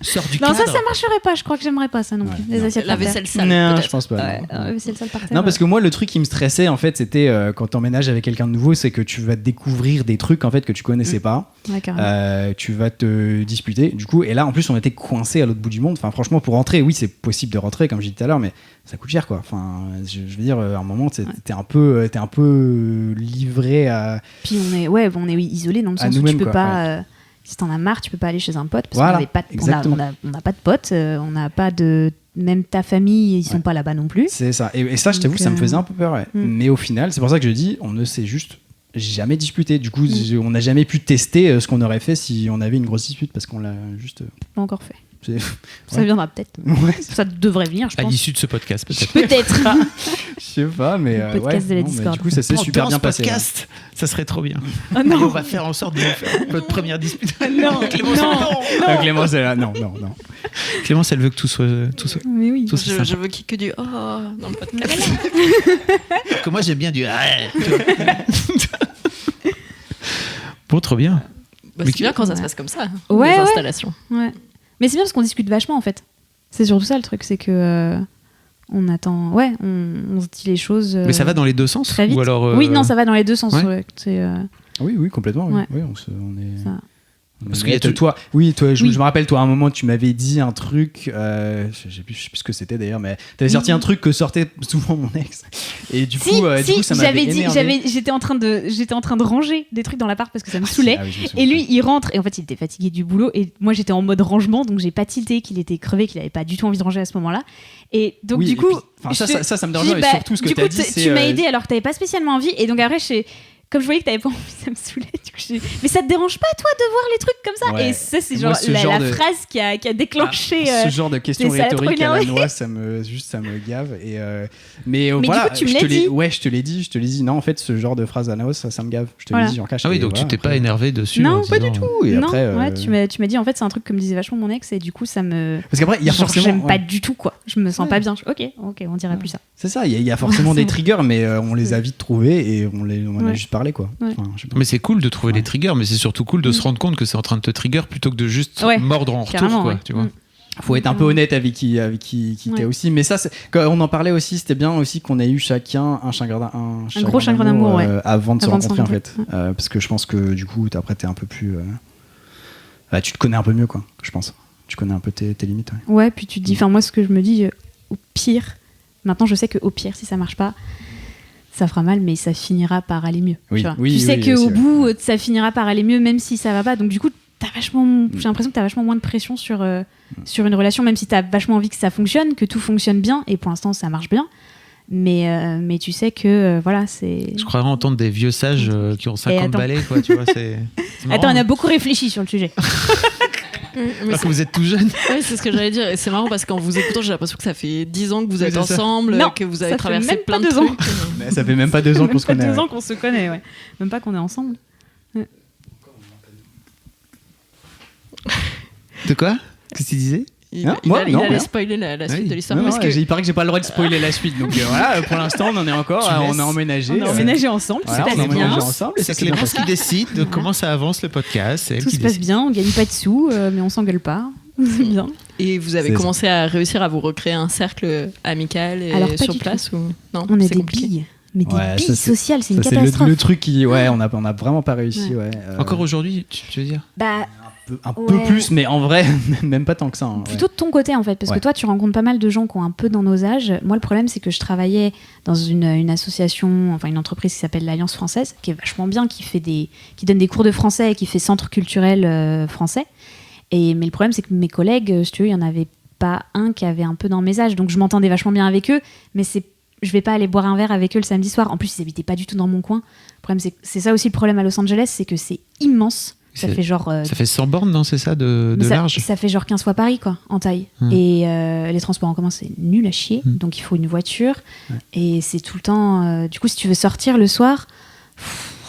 Sors du cadre. Non, ça marcherait pas. Je crois que j'aimerais pas ça non plus. Les assiettes par terre. La vaisselle sale. Non, je pense pas. La vaisselle sale par terre. Non, parce que moi, le truc qui me stressait, en fait, c'était quand t'emménages avec quelqu'un de nouveau, c'est que tu vas découvrir des trucs en fait que tu connaissais pas. Tu vas te disputer. Du coup, et là, en plus, on était coincés à l'autre bout du monde. Enfin, franchement, pour rentrer, oui, c'est possible de rentrer, comme j'ai dit tout à l'heure, mais ça coûte cher, quoi. Enfin, je veux dire, à un moment, t'es un peu livré à. Puis on est isolé dans le sens où tu peux pas. Si t'en as marre, tu peux pas aller chez un pote parce qu'on n'a pas de potes, on n'a pas de. Même ta famille, ils sont pas là-bas non plus. C'est ça. Et ça, je t'avoue, ça me faisait un peu peur. Mais au final, c'est pour ça que je dis, on ne s'est juste jamais disputé. Du coup, on n'a jamais pu tester ce qu'on aurait fait si on avait une grosse dispute parce qu'on l'a juste. Pas encore fait. Ça viendra peut-être. Ça devrait venir, je pense. À l'issue de ce podcast, peut-être. Peut-être. Je sais pas, mais le podcast de la Discord. Du coup, ça s'est super bien passé. Podcast, ça serait trop bien. Oh non. Et on va faire en sorte de faire votre première dispute. Non, Clémence, elle, non. Clémence, elle veut que tout soit. Mais oui. Je veux qu'il y ait que du dans le podcast. Que moi, j'aime bien du. Bon, trop bien. C'est bien quand ça se passe comme ça. Ouais. Les installations. Ouais. Mais c'est bien parce qu'on discute vachement en fait. C'est surtout ça le truc, c'est que On attend, on se dit les choses. Mais ça va dans les deux sens très vite. Ou alors, Oui, non, ça va dans les deux sens. Ouais. Oui, complètement. Ouais. Oui, on est. Ça. Parce que toi, je me rappelle, toi, à un moment, tu m'avais dit un truc, je sais plus ce que c'était d'ailleurs, mais tu avais sorti un truc que sortait souvent mon ex. Et du coup, ça m'avait énervé. J'étais en train de ranger des trucs dans l'appart parce que ça me saoulait. Et lui, il rentre, et en fait, il était fatigué du boulot, et moi, j'étais en mode rangement, donc j'ai pas tilté qu'il était crevé, qu'il avait pas du tout envie de ranger à ce moment-là. Et donc, du coup. Ça me dérange, et surtout ce que tu as dit, c'est. Tu m'as aidé alors que t'avais pas spécialement envie, et donc après, comme je voyais que t'avais pas envie, ça me saoulait. Du coup, mais ça te dérange pas, toi, de voir les trucs comme ça? Ouais. Et ça, c'est genre la phrase qui a déclenché. Ce genre de questions rhétoriques à la noix, ça me gave. Mais voilà, du coup, tu me l'as dit. Ouais, je te l'ai dit. Non, en fait, ce genre de phrase à la noix, ça me gave. Je te l'ai dit en cache. Ah oui, donc tu t'es pas énervé dessus? Non, pas du tout. Et après, tu m'as dit, en fait, c'est un truc que me disait vachement mon ex, et du coup, ça me. Parce qu'après, il y a forcément. J'aime pas du tout, quoi. Je me sens pas bien. Ok, on dirait plus ça. C'est ça, il y a forcément des triggers, mais on les a vite trouvés et on en a juste parlé, quoi. Mais c'est cool de trouver les triggers, mais c'est surtout cool de se rendre compte que c'est en train de te trigger plutôt que de juste mordre en retour, quoi, tu vois. Faut être un peu honnête avec qui t'es aussi, mais ça, quand on en parlait aussi, c'était bien aussi qu'on ait eu chacun un gros chagrin d'amour avant de se rencontrer en fait, parce que je pense que du coup après t'es un peu plus, tu te connais un peu mieux, quoi. Je pense, tu connais un peu tes limites. Ouais, puis tu te dis, enfin moi ce que je me dis, au pire, maintenant je sais que au pire si ça marche pas, ça fera mal, mais ça finira par aller mieux. Tu sais qu'au bout, ça finira par aller mieux, même si ça va pas. Donc du coup, j'ai l'impression que t'as vachement moins de pression sur une relation, même si t'as vachement envie que ça fonctionne, que tout fonctionne bien. Et pour l'instant, ça marche bien. Mais tu sais que voilà, c'est. Je croirais entendre des vieux sages qui ont 50 balais, quoi. Tu vois, c'est attends, on a beaucoup réfléchi sur le sujet. Parce que vous êtes tout jeune. Oui, c'est ce que j'allais dire. Et c'est marrant parce qu'en vous écoutant, j'ai l'impression que ça fait 10 ans que vous êtes ensemble, que vous avez traversé plein de trucs. Mais ça fait même pas 2 ans qu'on se connaît. 2 ans qu'on se connaît, ouais. Même pas qu'on est ensemble. De quoi? Qu'est-ce que tu disais? Il allait spoiler la suite de l'histoire. Il paraît que j'ai pas le droit de spoiler la suite, donc voilà, pour l'instant on en est encore, on a emménagé. On a emménagé ensemble, voilà, c'est bien. C'est Clémence qui décide de comment ça avance le podcast. Tout se passe bien, on gagne pas de sous, mais on s'engueule pas. C'est bien. Et vous avez commencé à réussir à vous recréer un cercle amical sur place ou non? On est des billes. Mais des billes sociales, c'est une catastrophe. C'est le truc qui, on n'a vraiment pas réussi. Encore aujourd'hui, tu veux dire? Un peu plus, mais en vrai, même pas tant que ça. Plutôt de ton côté, en fait, parce que toi, tu rencontres pas mal de gens qui ont un peu dans nos âges. Moi, le problème, c'est que je travaillais dans une association, enfin une entreprise qui s'appelle l'Alliance Française, qui est vachement bien, qui donne des cours de français et qui fait centre culturel français. Mais le problème, c'est que mes collègues, si tu veux, il y en avait pas un qui avait un peu dans mes âges, donc je m'entendais vachement bien avec eux, mais je vais pas aller boire un verre avec eux le samedi soir. En plus, ils habitaient pas du tout dans mon coin. Le problème, c'est ça aussi le problème à Los Angeles, c'est que c'est immense. Ça fait 100 bornes, non? C'est ça, de large? Ça fait genre 15 fois Paris, quoi, en taille. Et les transports en commun, c'est nul à chier. Donc il faut une voiture. Et c'est tout le temps. Du coup, si tu veux sortir le soir,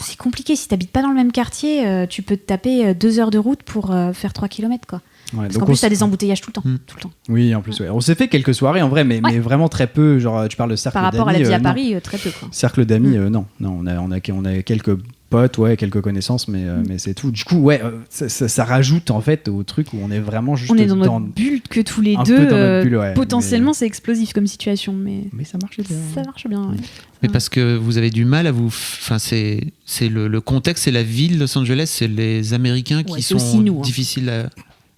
c'est compliqué. Si t'habites pas dans le même quartier, tu peux te taper 2 heures de route pour faire 3 km, quoi. Parce qu'en plus, t'as des embouteillages tout le temps. Oui, en plus, on s'est fait quelques soirées en vrai, mais vraiment très peu. Genre, tu parles de cercle d'amis. Par rapport à la vie à Paris, très peu, quoi. Cercle d'amis, non. On a quelques potes, quelques connaissances, mais c'est tout. Du coup, ça rajoute en fait au truc où on est vraiment juste. On est dans notre bulle que tous les deux. Potentiellement, c'est explosif comme situation, mais ça marche bien. Ça marche bien. Mais parce que vous avez du mal à vous. Enfin, c'est le contexte, c'est la ville Los Angeles, c'est les Américains qui sont difficiles à.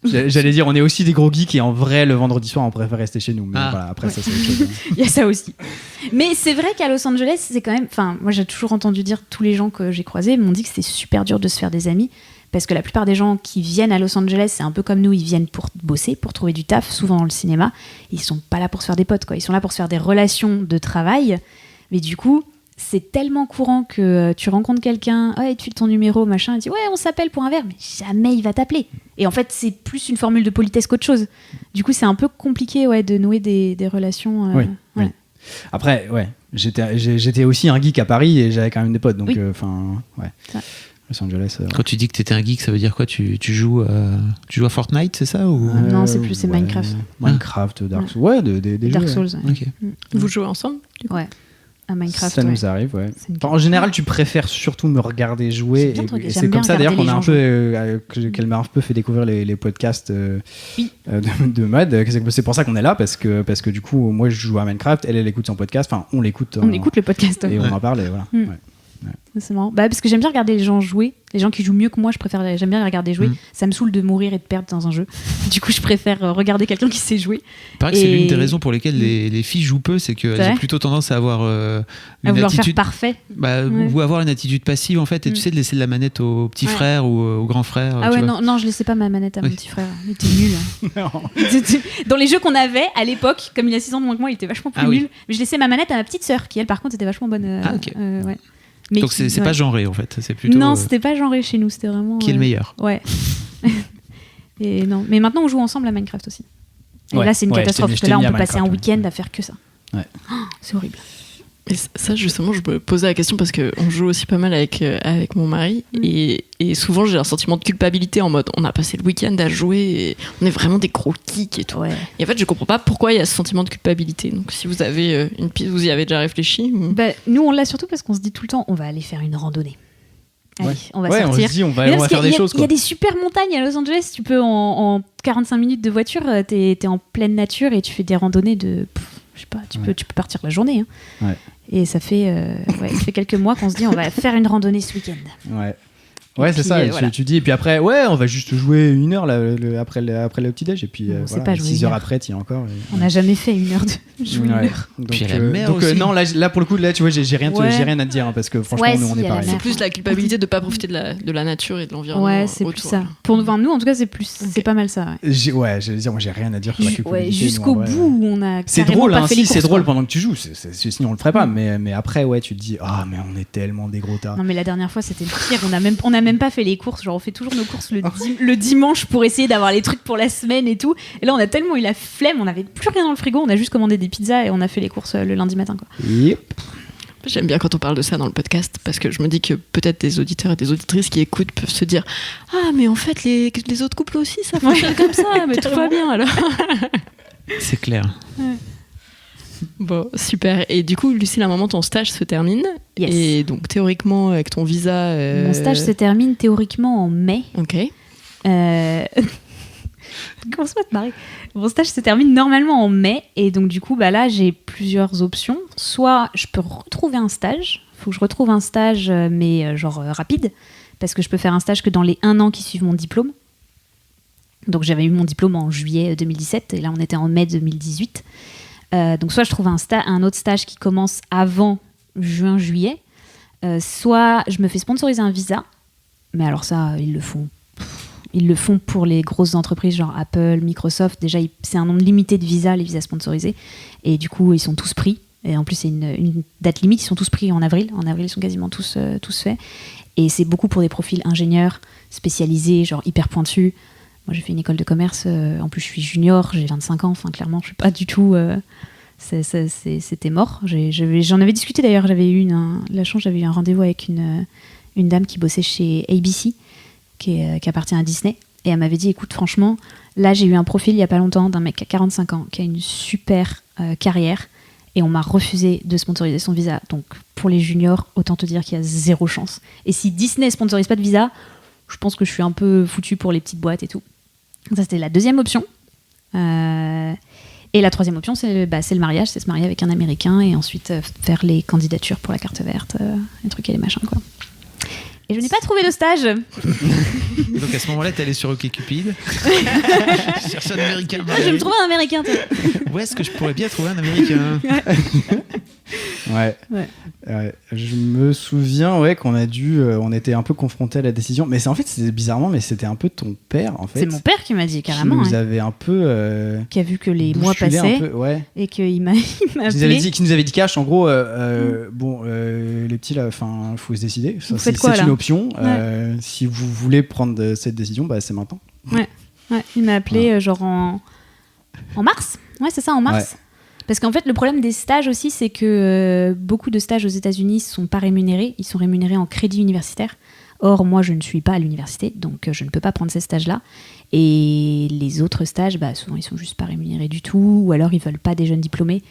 J'allais dire, on est aussi des gros geeks et en vrai, le vendredi soir, on préfère rester chez nous. Mais voilà, après, ça, c'est autre chose. Il y a ça aussi. Mais c'est vrai qu'à Los Angeles, c'est quand même. Enfin, moi, j'ai toujours entendu dire, tous les gens que j'ai croisés m'ont dit que c'était super dur de se faire des amis. Parce que la plupart des gens qui viennent à Los Angeles, c'est un peu comme nous, ils viennent pour bosser, pour trouver du taf, souvent dans le cinéma. Ils sont pas là pour se faire des potes, quoi. Ils sont là pour se faire des relations de travail. Mais du coup, c'est tellement courant que tu rencontres quelqu'un, tu files ton numéro, machin, et tu dis on s'appelle pour un verre, mais jamais il va t'appeler. Et en fait, c'est plus une formule de politesse qu'autre chose. Du coup, c'est un peu compliqué de nouer des relations. Oui. Après, j'étais aussi un geek à Paris et j'avais quand même des potes, donc Los Angeles. Quand tu dis que t'étais un geek, ça veut dire quoi? Tu joues à Fortnite, c'est ça ou... Non, c'est Minecraft. Minecraft, Dark Souls. Des Dark jeux, Souls. Okay. Vous jouez ensemble? Ouais. à Minecraft. Ça nous arrive, ouais. En général, tu préfères surtout me regarder jouer. Et c'est comme ça d'ailleurs qu'on a un peu, qu'elle m'a un peu fait découvrir les podcasts de Mad. C'est pour ça qu'on est là, parce que du coup, moi je joue à Minecraft, elle écoute son podcast. Enfin, on l'écoute. On écoute le podcast. Et on en parle, et voilà. Ouais. C'est marrant. Parce que j'aime bien regarder les gens jouer. Les gens qui jouent mieux que moi, j'aime bien les regarder jouer. Ça me saoule de mourir et de perdre dans un jeu. Du coup, je préfère regarder quelqu'un qui sait jouer. Il paraît que c'est l'une des raisons pour lesquelles les filles jouent peu, c'est qu'elles ont plutôt tendance à avoir une attitude faire parfait. Ou avoir une attitude passive en fait, et tu sais, de laisser de la manette au petit frère ou au grand frère. Ah ouais, non, je laissais pas ma manette à mon petit frère. Il était nul. Dans les jeux qu'on avait à l'époque, comme il a 6 ans de moins que moi, il était vachement plus nul. Mais je laissais ma manette à ma petite sœur, qui elle par contre était vachement bonne. Ouais. Mais donc c'est pas genré en fait, c'est plutôt. Non, c'était pas genré chez nous, c'était vraiment. Qui est le meilleur. Ouais. Et non, mais maintenant on joue ensemble à Minecraft aussi. Et là c'est une catastrophe parce que là on peut passer un week-end à faire que ça. Ouais. C'est horrible. Et ça justement, je me posais la question parce qu'on joue aussi pas mal avec mon mari et souvent j'ai un sentiment de culpabilité en mode on a passé le week-end à jouer et on est vraiment des gros geeks et tout. Ouais. Et en fait je comprends pas pourquoi il y a ce sentiment de culpabilité. Donc si vous avez une piste, vous y avez déjà réfléchi nous on l'a surtout parce qu'on se dit tout le temps on va aller faire une randonnée. Allez, on va sortir. On se dit on va faire des choses. Il y a des super montagnes à Los Angeles, tu peux en 45 minutes de voiture, t'es en pleine nature et tu fais des randonnées de... Je sais pas, tu peux partir la journée. Hein. Ouais. Et ça fait quelques mois qu'on se dit on va faire une randonnée ce week-end. Ouais. Ouais, c'est ça, voilà. tu dis. Et puis après, on va juste jouer 1 heure après le petit-déj. Et puis voilà, 6 heures après, t'y es encore. On n'a jamais fait 1 heure de jouer 1 heure. Donc non, là, pour le coup, tu vois, j'ai rien à te dire. Hein, parce que franchement, nous, on est pareil. C'est plus la culpabilité de ne pas profiter de la nature et de l'environnement. Ouais, c'est plus ça. Pour nous, en tout cas, c'est pas mal ça. Ouais, je veux dire, moi, j'ai rien à dire sur la culpabilité. Jusqu'au bout, on a. C'est drôle, c'est drôle pendant que tu joues. Sinon, on le ferait pas. Mais après, tu te dis, ah, mais on est tellement des gros tas. Non, mais la dernière fois, c'était le pire. On a même pas fait les courses. Genre, on fait toujours nos courses le dimanche pour essayer d'avoir les trucs pour la semaine et tout. Et là, on a tellement eu la flemme, on n'avait plus rien dans le frigo. On a juste commandé des pizzas et on a fait les courses le lundi matin. Quoi. Yep. J'aime bien quand on parle de ça dans le podcast parce que je me dis que peut-être des auditeurs et des auditrices qui écoutent peuvent se dire ah, mais en fait, les autres couples aussi, ça fonctionne comme ça, mais tout va bien alors. C'est clair. Ouais. Bon, super. Et du coup, Lucille, à un moment, ton stage se termine. Yes. Et donc, théoriquement, avec ton visa... Mon stage se termine théoriquement en mai. Ok. Comment ça va te marrer ? Mon stage se termine normalement en mai. Et donc, du coup, là, j'ai plusieurs options. Soit je peux retrouver un stage. Il faut que je retrouve un stage, mais rapide. Parce que je peux faire un stage que dans les 1 an qui suivent mon diplôme. Donc, j'avais eu mon diplôme en juillet 2017. Et là, on était en mai 2018. Donc soit je trouve un autre stage qui commence avant juin-juillet, soit je me fais sponsoriser un visa, mais alors ça, ils le font pour les grosses entreprises genre Apple, Microsoft. Déjà, c'est un nombre limité de visas, les visas sponsorisés, et du coup, ils sont tous pris. Et en plus, c'est une date limite, ils sont tous pris en avril. En avril, ils sont quasiment tous faits. Et c'est beaucoup pour des profils ingénieurs, spécialisés, genre hyper pointus. Moi, j'ai fait une école de commerce. En plus, je suis junior, j'ai 25 ans. Enfin, clairement, je suis pas du tout... c'était mort. J'en avais discuté d'ailleurs. J'avais eu la chance, j'avais eu un rendez-vous avec une dame qui bossait chez ABC, qui appartient à Disney. Et elle m'avait dit, écoute, franchement, là, j'ai eu un profil il y a pas longtemps d'un mec qui a 45 ans, qui a une super carrière. Et on m'a refusé de sponsoriser son visa. Donc, pour les juniors, autant te dire qu'il y a 0 chance. Et si Disney sponsorise pas de visa, je pense que je suis un peu foutue pour les petites boîtes et tout. Ça, c'était la deuxième option. Et la troisième option, c'est le mariage. C'est se marier avec un Américain et ensuite faire les candidatures pour la carte verte, les trucs et les machins, quoi. Et je n'ai pas trouvé de stage. Donc à ce moment-là, t'es allée sur OkCupid. Je cherche un Américain. Je vais me trouver un Américain. Où est-ce que je pourrais bien trouver un Américain ? Ouais. Je me souviens qu'on a on était un peu confrontés à la décision, mais c'est bizarrement, mais c'était un peu ton père en fait. C'est mon père qui m'a dit carrément. Qui nous avait un peu qui a vu que les mois passaient et qu'il m'a appelé. Qui nous avait dit cash en gros les petits là, enfin faut se décider. Ça, c'est une option. Si vous voulez prendre cette décision, c'est maintenant. Ouais. Il m'a appelé genre en mars. Ouais, c'est ça, en mars. Ouais. Parce qu'en fait, le problème des stages aussi, c'est que beaucoup de stages aux États-Unis ne sont pas rémunérés. Ils sont rémunérés en crédit universitaire. Or, moi, je ne suis pas à l'université, donc je ne peux pas prendre ces stages-là. Et les autres stages, souvent, ils ne sont juste pas rémunérés du tout, ou alors ils ne veulent pas des jeunes diplômés.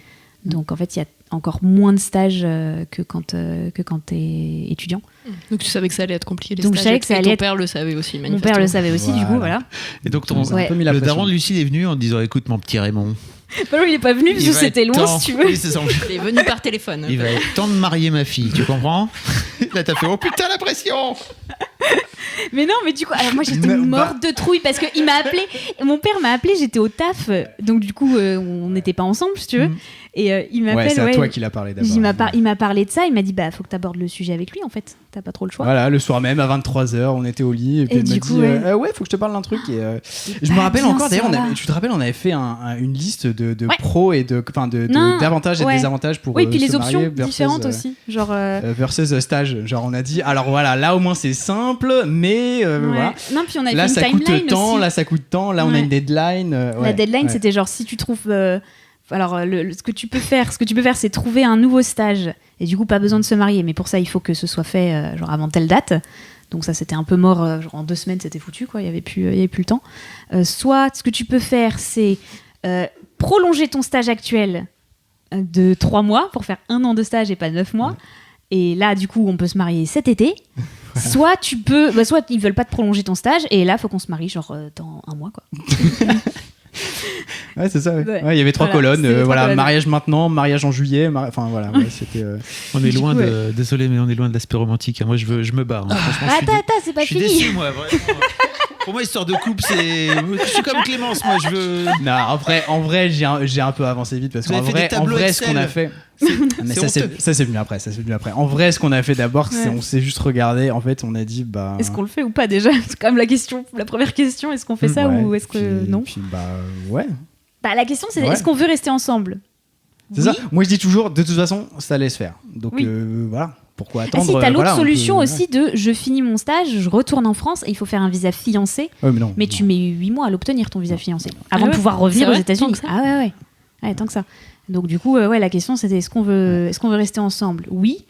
Donc, en fait, encore moins de stages que quand t'es étudiant. Donc tu savais que ça allait être compliqué les Donc, stages. Je savais que ça allait ton père le savait aussi. Mon père le savait aussi, du coup, voilà. Et donc le daron de Lucille est venu en disant écoute mon petit Raymond. Non, il est pas venu parce que c'était loin, si tu veux. Oui, c'est ça. Il est venu par téléphone. Il va être temps de marier ma fille, tu comprends? Là, t'as fait oh putain la pression. Mais non, mais du coup, alors moi j'étais morte de trouille parce que il m'a appelé. Mon père m'a appelé, j'étais au taf, donc du coup on n'était pas ensemble, si tu veux. Et il m'appelle. C'est à toi qu'il a parlé d'abord. Il m'a parlé de ça, il m'a dit faut que t'abordes le sujet avec lui en fait. T'as pas trop le choix. Voilà, le soir même à 23h, on était au lit et puis il m'a dit faut que je te parle d'un truc et je me rappelle encore d'ailleurs tu te rappelles on avait fait une liste de pros et d'avantages et de désavantages pour puis les se options marier différentes aussi, genre versus stage. Genre on a dit alors voilà, là au moins c'est simple mais voilà. Non, puis on a là fait ça une coûte timeline temps, aussi. là ça coûte temps, là on a une deadline. La deadline c'était genre si tu trouves alors ce que tu peux faire c'est trouver un nouveau stage et du coup pas besoin de se marier, mais pour ça il faut que ce soit fait genre avant telle date. Donc ça c'était un peu mort, genre en 2 semaines c'était foutu quoi, il y avait plus le temps. Soit ce que tu peux faire c'est prolonger ton stage actuel de 3 mois pour faire 1 an de stage et pas 9 mois. Et là du coup on peut se marier cet été. Soit tu peux, soit ils veulent pas te prolonger ton stage et là faut qu'on se marie genre dans 1 mois quoi. Ouais, c'est ça. Il y avait 3 colonnes. Colonnes. Mariage maintenant, mariage en juillet. Enfin voilà, c'était. On est loin de. Désolé, mais on est loin de l'aspect romantique. Moi, je me bats. Attends, c'est pas fini. Je suis déçu, moi. Vraiment. Pour moi, histoire de couple, c'est. Je suis comme Clémence. Moi, je veux. Non, en vrai, j'ai un peu avancé vite parce qu'en vrai, ce qu'on a fait. Mais ça c'est venu après. En vrai, ce qu'on a fait d'abord, c'est on s'est juste regardé. En fait, on a dit est-ce qu'on le fait ou pas déjà? C'est quand même la première question. Est-ce qu'on fait ça ou est-ce que non? Puis ouais. La question c'est est-ce qu'on veut rester ensemble? C'est ça. Moi je dis toujours de toute façon ça allait se faire. Donc voilà. Pourquoi attendre? Si t'as l'autre solution aussi de je finis mon stage, je retourne en France et il faut faire un visa fiancé. Mais tu mets 8 mois à l'obtenir ton visa fiancé avant de pouvoir revenir aux États-Unis. Ouais, tant que ça. Donc du coup, la question c'était est-ce qu'on veut rester ensemble? Oui.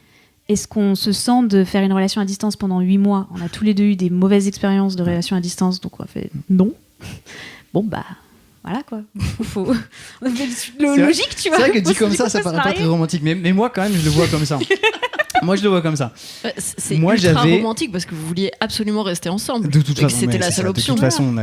Est-ce qu'on se sent de faire une relation à distance pendant 8 mois? On a tous les deux eu des mauvaises expériences de relation à distance, donc on a fait non. Bon voilà quoi. On a fait le logique, tu vois. C'est vrai que dit comme ça paraît pas très romantique, mais moi quand même je le vois comme ça. Moi, je le vois comme ça. C'est ultra romantique parce que vous vouliez absolument rester ensemble. De toute façon, c'était la seule option. De toute façon,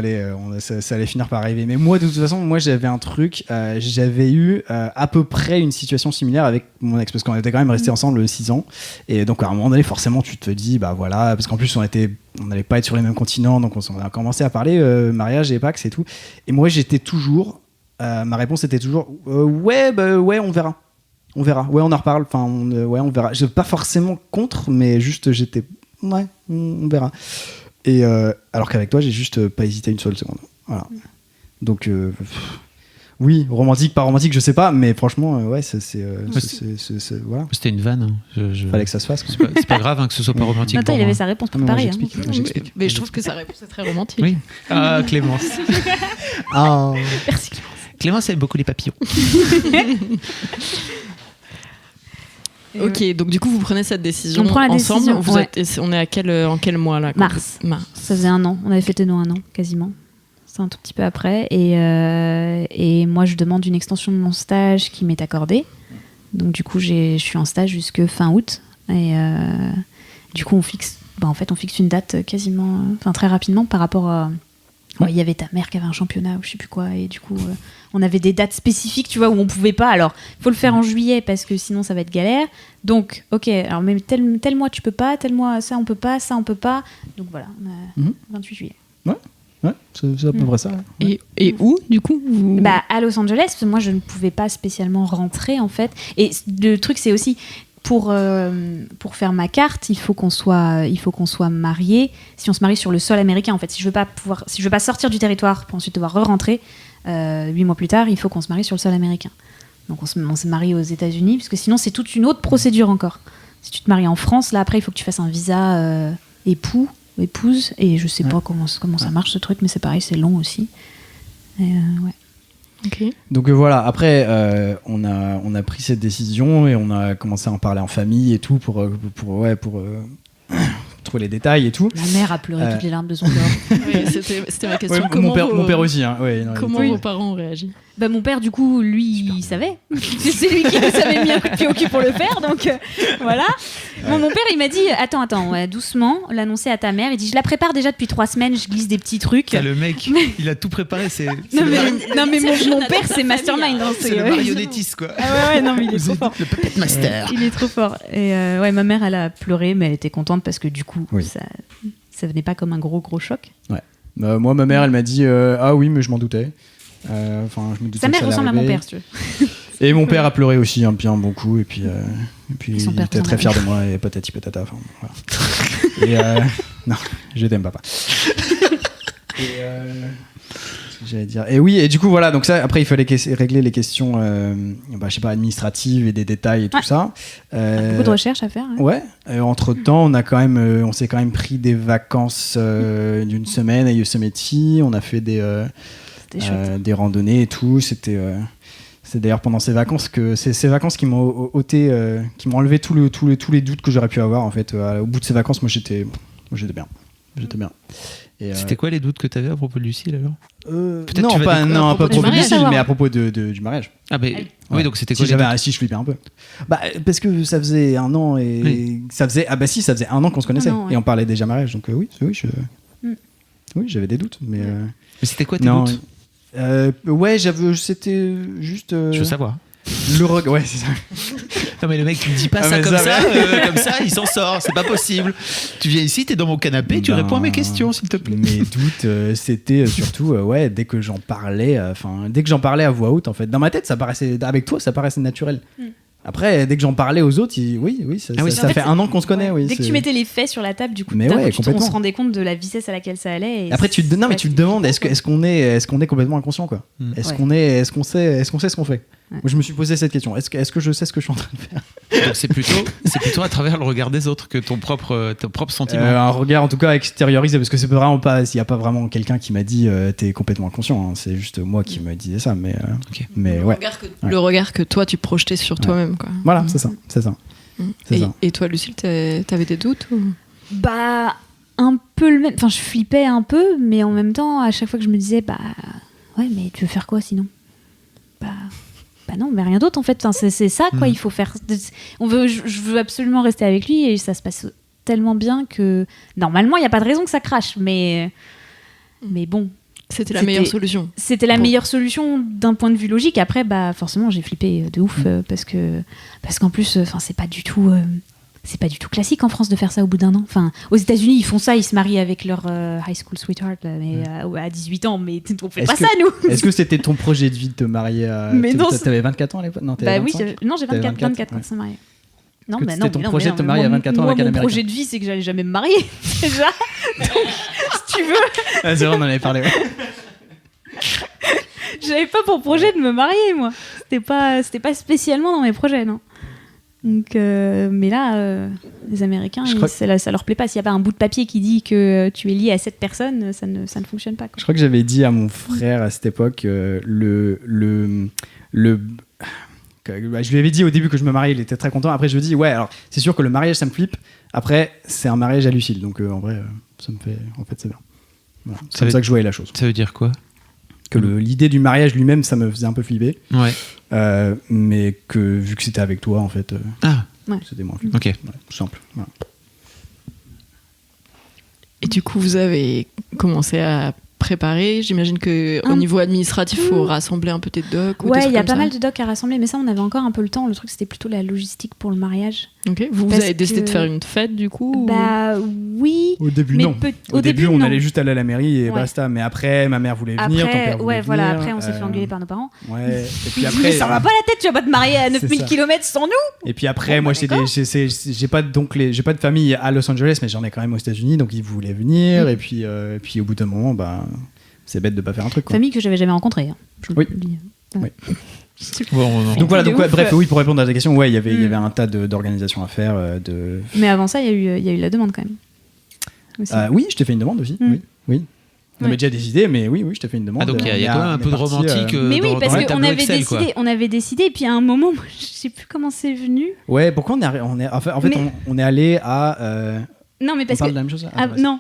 ça allait finir par arriver. Mais moi, de toute façon, j'avais un truc. J'avais eu à peu près une situation similaire avec mon ex parce qu'on était quand même restés ensemble 6 ans. Et donc, à un moment donné, forcément, tu te dis, voilà, parce qu'en plus, on n'allait pas être sur les mêmes continents. Donc, on a commencé à parler mariage et Pax et tout. Et moi, j'étais toujours. Ma réponse était toujours, ouais, on verra. On verra. Ouais, on en reparle. Enfin, on verra. Je suis pas forcément contre, mais juste j'étais. Ouais, on verra. Et alors qu'avec toi, j'ai juste pas hésité une seule seconde. Voilà. Donc, oui, romantique, pas romantique, je sais pas, mais franchement, voilà. C'était une vanne. Fallait que ça se fasse. C'est pas grave que ce soit pas romantique. Attends, il avait sa réponse préparée. J'explique. Mais je trouve que sa réponse est très romantique. Oui. Ah, Clémence. Merci Clémence. Clémence aime beaucoup les papillons. Ok, donc du coup vous prenez cette décision ensemble. On est en quel mois là? Mars. Ça faisait 1 an. On avait fêté nos 1 an quasiment. C'est un tout petit peu après. Et moi je demande une extension de mon stage qui m'est accordée. Donc du coup je suis en stage jusque fin août. Et du coup on fixe une date quasiment, très rapidement par rapport à. Il y avait ta mère qui avait un championnat ou je sais plus quoi, et du coup on avait des dates spécifiques, tu vois, où on pouvait pas. Alors il faut le faire en juillet parce que sinon ça va être galère. Donc ok, alors mais tel mois tu peux pas, tel mois ça on peut pas, ça on peut pas. Donc voilà, on a 28 juillet. Ouais, c'est à peu près ça. Ouais. Et où du coup à Los Angeles, parce que moi je ne pouvais pas spécialement rentrer en fait. Et le truc c'est aussi pour faire ma carte, il faut qu'on soit marié. Si on se marie sur le sol américain, en fait, si je veux pas sortir du territoire pour ensuite devoir re-rentrer 8 mois plus tard, il faut qu'on se marie sur le sol américain. Donc on se marie aux États-Unis, parce que sinon c'est toute une autre procédure encore. Si tu te maries en France, là après il faut que tu fasses un visa épouse, et je sais pas comment ça marche ce truc, mais c'est pareil, c'est long aussi. Ouais. Okay. Donc voilà, après on a pris cette décision et on a commencé à en parler en famille et tout pour retrouver les détails et tout. Ma mère a pleuré toutes les larmes de son corps. Oui, c'était ma question. Mon père aussi. Hein. Ouais, comment vos parents ont réagi? Mon père, du coup, lui, il savait. C'est lui qui savait mis un coup de pied au cul pour le faire, donc voilà. Mon père, il m'a dit attends, doucement, l'annoncer à ta mère. Il dit je la prépare déjà depuis 3 semaines, je glisse des petits trucs. Le mec, il a tout préparé. Non, mais mon père, c'est mastermind. C'est le marionnettiste, quoi. Ah ouais, non, mais il est trop fort. Le puppet master. Il est trop fort. Et ma mère, elle a pleuré, mais elle était contente parce que du coup, ça venait pas comme un gros choc. Ouais. Moi, ma mère, elle m'a dit ah oui, mais je m'en doutais. Je me doutais. Sa mère ressemble à mon père, si tu veux. Et mon père a pleuré aussi bien beaucoup, et puis il était très fier de moi, et patati patata. Voilà. Et non, je t'aime, papa. Et j'allais dire. Et oui, et du coup, voilà, donc ça, après, il fallait régler les questions, je sais pas, administratives et des détails et tout ça. Beaucoup de recherches à faire. Ouais. Entre-temps, on s'est quand même pris des vacances d'une semaine à Yosemite. On a fait des randonnées et tout. C'est d'ailleurs pendant ces vacances qui m'ont qui m'ont enlevé tous les doutes que j'aurais pu avoir, en fait. Au bout de ces vacances, moi j'étais bien. Et c'était quoi les doutes que tu avais à propos de Lucille, alors? Non, pas à propos de Lucille, mais à propos du mariage. Ah oui, donc c'était quoi? Si je flippais un peu. Parce que ça faisait 1 an et oui. ça faisait 1 an qu'on se connaissait et on parlait déjà mariage, donc oui, j'avais des doutes, mais c'était quoi tes doutes? C'était juste. Je veux savoir. Ouais, c'est ça. Non, mais le mec, tu me dis pas ça comme ça, il s'en sort, c'est pas possible. Tu viens ici, t'es dans mon canapé, tu réponds à mes questions, s'il te plaît. Mes doutes, c'était surtout, dès que j'en parlais à voix haute, en fait. Dans ma tête, avec toi, ça paraissait naturel. Après, dès que j'en parlais aux autres, ça fait 1 an qu'on se connaît. Dès que tu mettais les faits sur la table, du coup, on se rendait compte de la vitesse à laquelle ça allait. Et après, tu te demandes, est-ce qu'on est complètement inconscient, quoi? Est-ce qu'on sait ce qu'on fait? Moi, je me suis posé cette question. Est-ce que je sais ce que je suis en train de faire? Donc c'est plutôt à travers le regard des autres que ton propre sentiment. Un regard en tout cas extériorisé, parce que c'est vraiment pas, il y a pas vraiment quelqu'un qui m'a dit t'es complètement inconscient. Hein. C'est juste moi qui me disais ça, mais le regard que toi tu projetais sur toi-même, quoi. Voilà, c'est ça. Et toi, Lucille, t'avais des doutes ou... Un peu le même. Enfin, je flippais un peu, mais en même temps, à chaque fois que je me disais mais tu veux faire quoi sinon? Non, mais rien d'autre en fait. Enfin, c'est ça quoi. Il faut faire. Je veux absolument rester avec lui et ça se passe tellement bien que normalement il y a pas de raison que ça crache. Mais bon. C'était la meilleure solution. C'était la meilleure solution d'un point de vue logique. Après, forcément, j'ai flippé de ouf parce qu'en plus, c'est pas du tout. C'est pas du tout classique en France de faire ça au bout d'1 an. Enfin, aux États-Unis, ils font ça, ils se marient avec leur high school sweetheart mais à 18 ans, mais on fait ça, nous. Est-ce que c'était ton projet de vie de te marier à... Mais non, t'avais 24 ans à l'époque? Non, t'avais 25? Oui, j'ai 24 quand on s'est marié. Non, c'était ton projet de te marier à 24 ans avec un Américain? Mon projet de vie, c'est que j'allais jamais me marier, déjà. Donc, si tu veux... C'est vrai, on en avait parlé. J'avais pas pour projet de me marier, moi. C'était pas spécialement dans mes projets, non. Donc, mais là, les Américains, ça leur plaît pas. S'il n'y a pas un bout de papier qui dit que tu es lié à cette personne, ça ne fonctionne pas, quoi. Je crois que j'avais dit à mon frère à cette époque, je lui avais dit au début que je me mariais, il était très content. Après, je lui ai dit, alors c'est sûr que le mariage, ça me flippe. Après, c'est un mariage à Lucille. Donc, en vrai, ça me fait. En fait, c'est bien. Voilà. C'est comme ça que je voyais la chose. Ça veut dire quoi? Que l'idée du mariage lui-même, ça me faisait un peu flipper. Ouais. Mais que vu que c'était avec toi, en fait, c'était moins flippant. Ok. Ouais, tout simple. Voilà. Et du coup, vous avez commencé à préparer. J'imagine qu'au niveau administratif, il faut rassembler un peu tes docs. Ouais, il y a pas mal de docs à rassembler, mais ça, on avait encore un peu le temps. Le truc, c'était plutôt la logistique pour le mariage. Ok. Vous avez décidé de faire une fête, du coup? Oui. Au début, non. Au début, on allait juste aller à la mairie et basta. Mais après, ma mère voulait venir, ton père voulait venir. Après, on s'est fait engueuler par nos parents. Ouais. Et puis après... Mais ça va pas la tête, tu vas pas te marier à 9000 km sans nous. Et puis après, moi, j'ai pas de famille à Los Angeles, mais j'en ai quand même aux États-Unis, donc ils voulaient venir. Et puis au bout d'un moment, c'est bête de pas faire un truc, quoi. Famille que j'avais jamais rencontrée. Oui. Donc voilà, bref, oui, pour répondre à ta question, il y avait un tas d'organisations à faire. Mais avant ça, il y a eu la demande quand même. Oui, je t'ai fait une demande aussi. Oui. On avait déjà décidé, mais oui, je t'ai fait une demande. Ah, donc il y a quand même un peu de romantique. Mais oui, parce qu'on avait décidé, et puis à un moment, je sais plus comment c'est venu. Ouais, pourquoi on est allé à Non, mais parce on parle que. de la même chose là Non.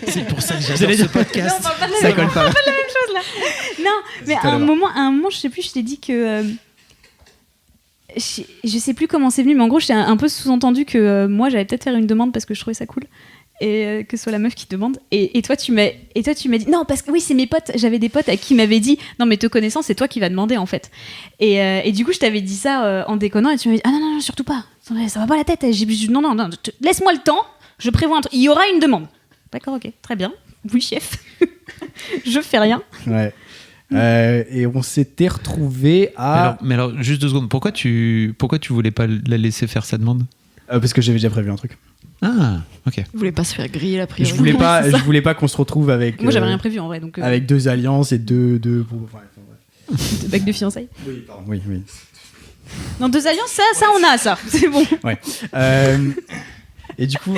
C'est pour ça que j'adore ce podcast. Non, ça colle pas. On parle de la même chose là. Non, mais à un moment, je sais plus, je t'ai dit que. Je sais plus comment c'est venu, mais en gros, j'étais un peu sous-entendu que moi, j'allais peut-être faire une demande parce que je trouvais ça cool. Et que ce soit la meuf qui demande. Et toi, tu m'as dit non, parce que oui, c'est mes potes. J'avais des potes à qui m'avaient dit non, mais te connaissant, c'est toi qui vas demander en fait. Et du coup, je t'avais dit ça en déconnant et tu m'avais dit ah non, surtout pas. Ça va pas la tête. J'ai dit non, laisse-moi le temps. Je prévois un truc. Il y aura une demande. D'accord, ok, très bien. Oui, chef. Je fais rien. Ouais. Et on s'était retrouvés à. Mais alors, juste 2 secondes. Pourquoi tu voulais pas la laisser faire sa demande ? Parce que j'avais déjà prévu un truc. Ah, ok. Vous voulez pas se faire griller la priorité. Je voulais pas qu'on se retrouve avec. Moi, j'avais rien prévu en vrai, donc. Avec 2 alliances et 2 2 bacs de fiançailles. Oui, pardon. Oui. Non, 2 alliances, ça on a ça. C'est bon. Ouais. Et du coup,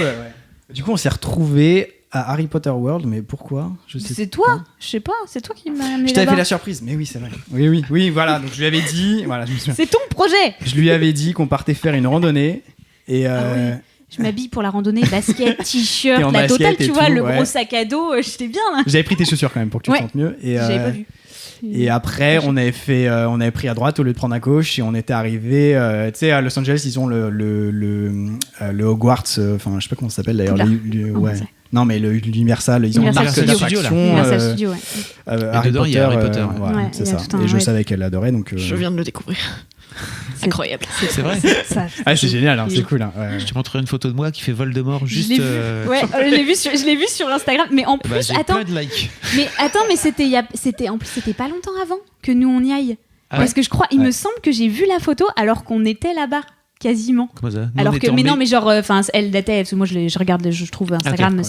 on s'est retrouvés à Harry Potter World, mais pourquoi ? C'est toi. Je sais pas. C'est toi qui m'as amené. Je t'avais fait la surprise, mais oui, c'est vrai. Oui, voilà. Donc je lui avais dit. Voilà, c'est ton projet. Je lui avais dit qu'on partait faire une randonnée et. Oui. Je m'habille pour la randonnée, basket, t-shirt, la totale, tu vois, le gros sac à dos, j'étais bien là. J'avais pris tes chaussures quand même pour que tu te sentes mieux. Et, j'avais pas vu. Et après, on avait pris à droite au lieu de prendre à gauche et on était arrivé. Tu sais, à Los Angeles, ils ont le Hogwarts. Enfin, je sais pas comment ça s'appelle d'ailleurs. Non, mais l'Universal. Ils ont un parc d'attraction. Universal Studio, ouais. Et dedans, il y a Harry Potter. C'est ça. Et je savais qu'elle adorait, donc. Je viens de le découvrir. C'est incroyable. C'est vrai. C'est génial, hein, c'est cool. Hein, ouais. Je te montrerai une photo de moi qui fait Voldemort juste. Je l'ai vu sur Instagram, mais en plus, attends. Plein de likes. Mais attends, mais c'était pas longtemps avant que nous on y aille. Parce que je crois, il me semble que j'ai vu la photo alors qu'on était là-bas. Quasiment. Comment ça ? Alors que, mais non, mais genre, elle datait, parce que moi je regarde, je trouve Instagram,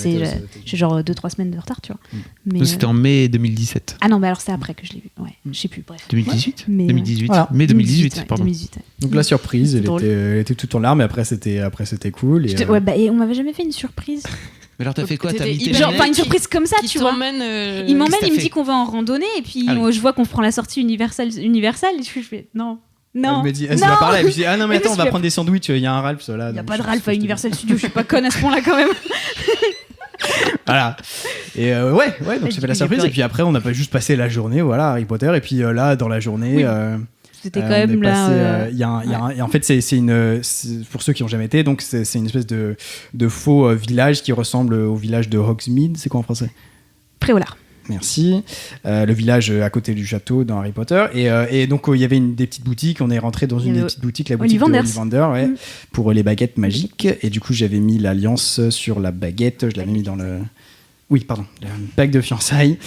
j'ai genre 2-3 semaines de retard, tu vois. Mais nous, c'était en mai 2017. Ah non, mais alors c'est après que je l'ai vu, ouais, je sais plus, bref. 2018 mais 2018 voilà. Mai 2018, pardon. 2018, ouais. Donc la surprise, elle était toute en larmes, et après c'était cool. Et et on m'avait jamais fait une surprise. Mais alors t'as fait quoi ? T'as invité genre, pas une surprise comme ça, tu vois. Il m'emmène, il me dit qu'on va en randonnée, et puis je vois qu'on prend la sortie Universal, et je fais non. Non. Elle m'a parlé, elle me dit ah non mais attends, on va prendre des sandwichs, il y a un Ralph là. Il y a pas de Ralph à Universal Studios, je suis pas conne à ce point-là quand même. Voilà. Et donc j'ai fait la surprise et puis après on a pas juste passé la journée, voilà, Harry Potter et puis là dans la journée c'était quand même là en fait c'est pour ceux qui ont jamais été, donc c'est une espèce de faux village qui ressemble au village de Hogsmeade, c'est quoi en français ? Préolard. Merci. Le village à côté du château dans Harry Potter. Et donc, il y avait des petites boutiques. On est rentré dans une des petites boutiques, la boutique Ollivander, pour les baguettes magiques. Et du coup, j'avais mis l'alliance sur la baguette. Je l'avais mis dans le... Oui, pardon. Le bague de fiançailles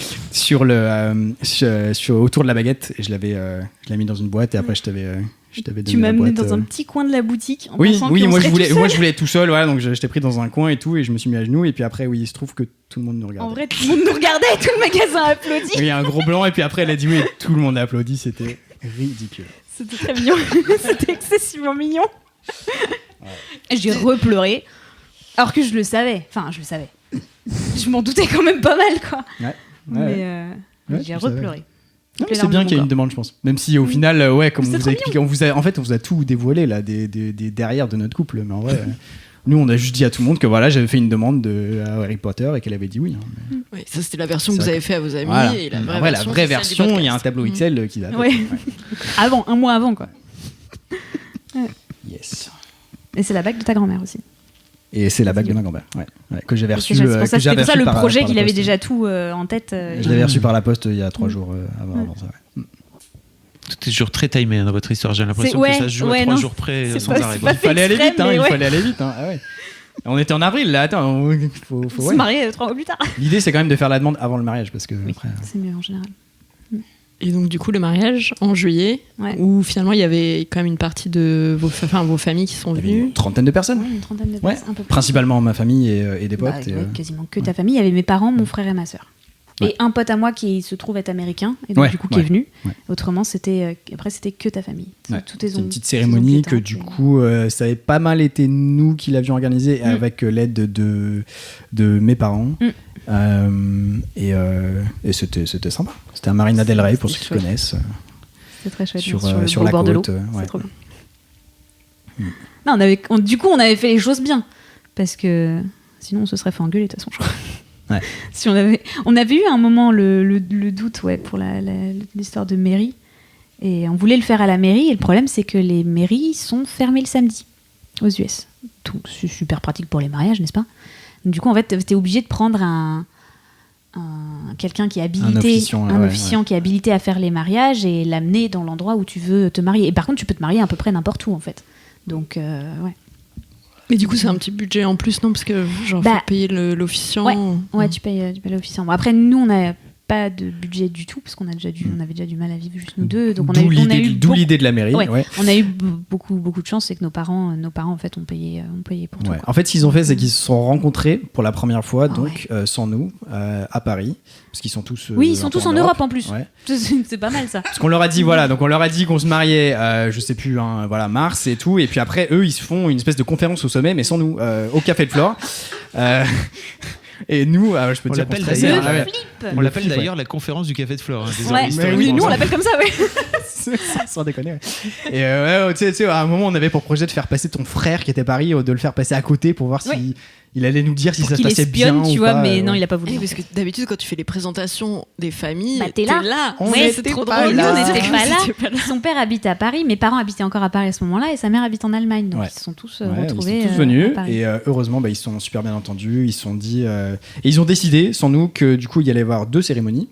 autour de la baguette. Et je l'ai mis dans une boîte. Et après, je t'avais donné tu m'as amené dans un petit coin de la boutique. Moi je voulais être tout seul, voilà, donc je t'ai pris dans un coin et tout, et je me suis mis à genoux, et puis après, il se trouve que tout le monde nous regardait. En vrai, tout le monde nous regardait, tout le magasin a applaudi. Il y a un gros blanc, et puis après, elle a dit oui, tout le monde a applaudi, c'était ridicule. C'était très mignon, c'était excessivement mignon. Ouais. J'ai repleuré, alors que je le savais. Je m'en doutais quand même pas mal, quoi. Mais j'ai repleuré. Non, c'est bien qu'il y ait une demande, je pense. Même si au final, comme on vous a expliqué, on vous a tout dévoilé là, des derrière de notre couple. Mais en vrai, nous, on a juste dit à tout le monde que voilà, j'avais fait une demande à Harry Potter et qu'elle avait dit oui. Hein, oui, ça c'était la version que vous avez fait à vos amis. Voilà. Et la vraie version, il y a un tableau Excel qui date. Ouais. Un mois avant, quoi. Yes. Et c'est la bague de ta grand-mère aussi. Et c'est la bague de ma grand-mère, que j'avais reçue. C'est pour ça le projet qu'il avait déjà tout en tête. Je l'avais reçu par la poste il y a 3 jours avant ça. Tout est toujours très timé dans votre histoire. J'ai l'impression que ça se joue à 3 jours près sans arrêt. Il fallait aller vite. Il fallait aller vite. Ah ouais. On était en avril là. Attends, faut se marier 3 mois plus tard. L'idée c'est quand même de faire la demande avant le mariage parce que après. C'est mieux en général. Et donc du coup le mariage en juillet, où finalement il y avait quand même une partie de vos familles qui sont venues. Une trentaine de personnes. Une trentaine de personnes, un peu plus. Principalement ma famille et des potes. Quasiment que ta famille. Il y avait mes parents, mon frère et ma sœur. Et un pote à moi qui se trouve être américain et donc du coup qui est venu. Autrement c'était que ta famille. C'était une petite cérémonie que du coup ça avait pas mal été nous qui l'avions organisée avec l'aide de mes parents. Et c'était sympa. C'était à Marina del Rey pour ceux qui connaissent. C'était très chouette. Sur la bord côte. De l'eau. C'est trop bien. Non, du coup on avait fait les choses bien. parce que sinon on se serait fait engueuler de toute façon, je crois. Ouais. Si on avait eu un moment le doute pour l'histoire de mairie, et on voulait le faire à la mairie, et le problème c'est que les mairies sont fermées le samedi aux US. Donc c'est super pratique pour les mariages, n'est-ce pas? Donc, du coup en fait t'es obligé de prendre quelqu'un qui est habilité, un officiant qui est habilité à faire les mariages et l'amener dans l'endroit où tu veux te marier. Et par contre tu peux te marier à peu près n'importe où en fait. Donc ouais. Mais du coup, c'est un petit budget en plus, non? Parce que faut payer l'officiant. Ouais, tu payes l'officiant. Bon, après, nous, on n'a pas de budget du tout, parce qu'on avait déjà du mal à vivre juste nous deux. Donc d'où l'idée de la mairie. Ouais. On a eu beaucoup de chance, c'est que nos parents en fait, ont payé pour tout. En fait, ce qu'ils ont fait, c'est qu'ils se sont rencontrés pour la première fois, sans nous, à Paris. Parce qu'ils sont tous. Oui, ils sont tous en Europe en plus. Ouais. C'est pas mal ça. Parce qu'on leur a dit, donc on leur a dit qu'on se mariait, je sais plus, mars et tout. Et puis après, eux, ils se font une espèce de conférence au sommet, mais sans nous, au Café de Flore. Et nous, je peux te dire qu'on l'appelle d'ailleurs. On l'appelle d'ailleurs la conférence du Café de Flore. Oui, nous on l'appelle comme ça, oui. Sans déconner. Et tu sais, à un moment, on avait pour projet de faire passer ton frère qui était à Paris, de le faire passer à côté pour voir si il allait nous dire si ça se passait bien tu ou vois, pas. Mais non, il a pas voulu. Parce que d'habitude, quand tu fais les présentations des familles, t'es là. C'est trop drôle. Nous, on n'était pas là. Son père habite à Paris, mes parents habitaient encore à Paris à ce moment-là, et sa mère habite en Allemagne. Donc ils se sont tous retrouvés. Ils sont tous venus, et heureusement, ils se sont super bien entendus. Ils se sont dit, et ils ont décidé, sans nous, que du coup, il y allait y avoir 2 cérémonies.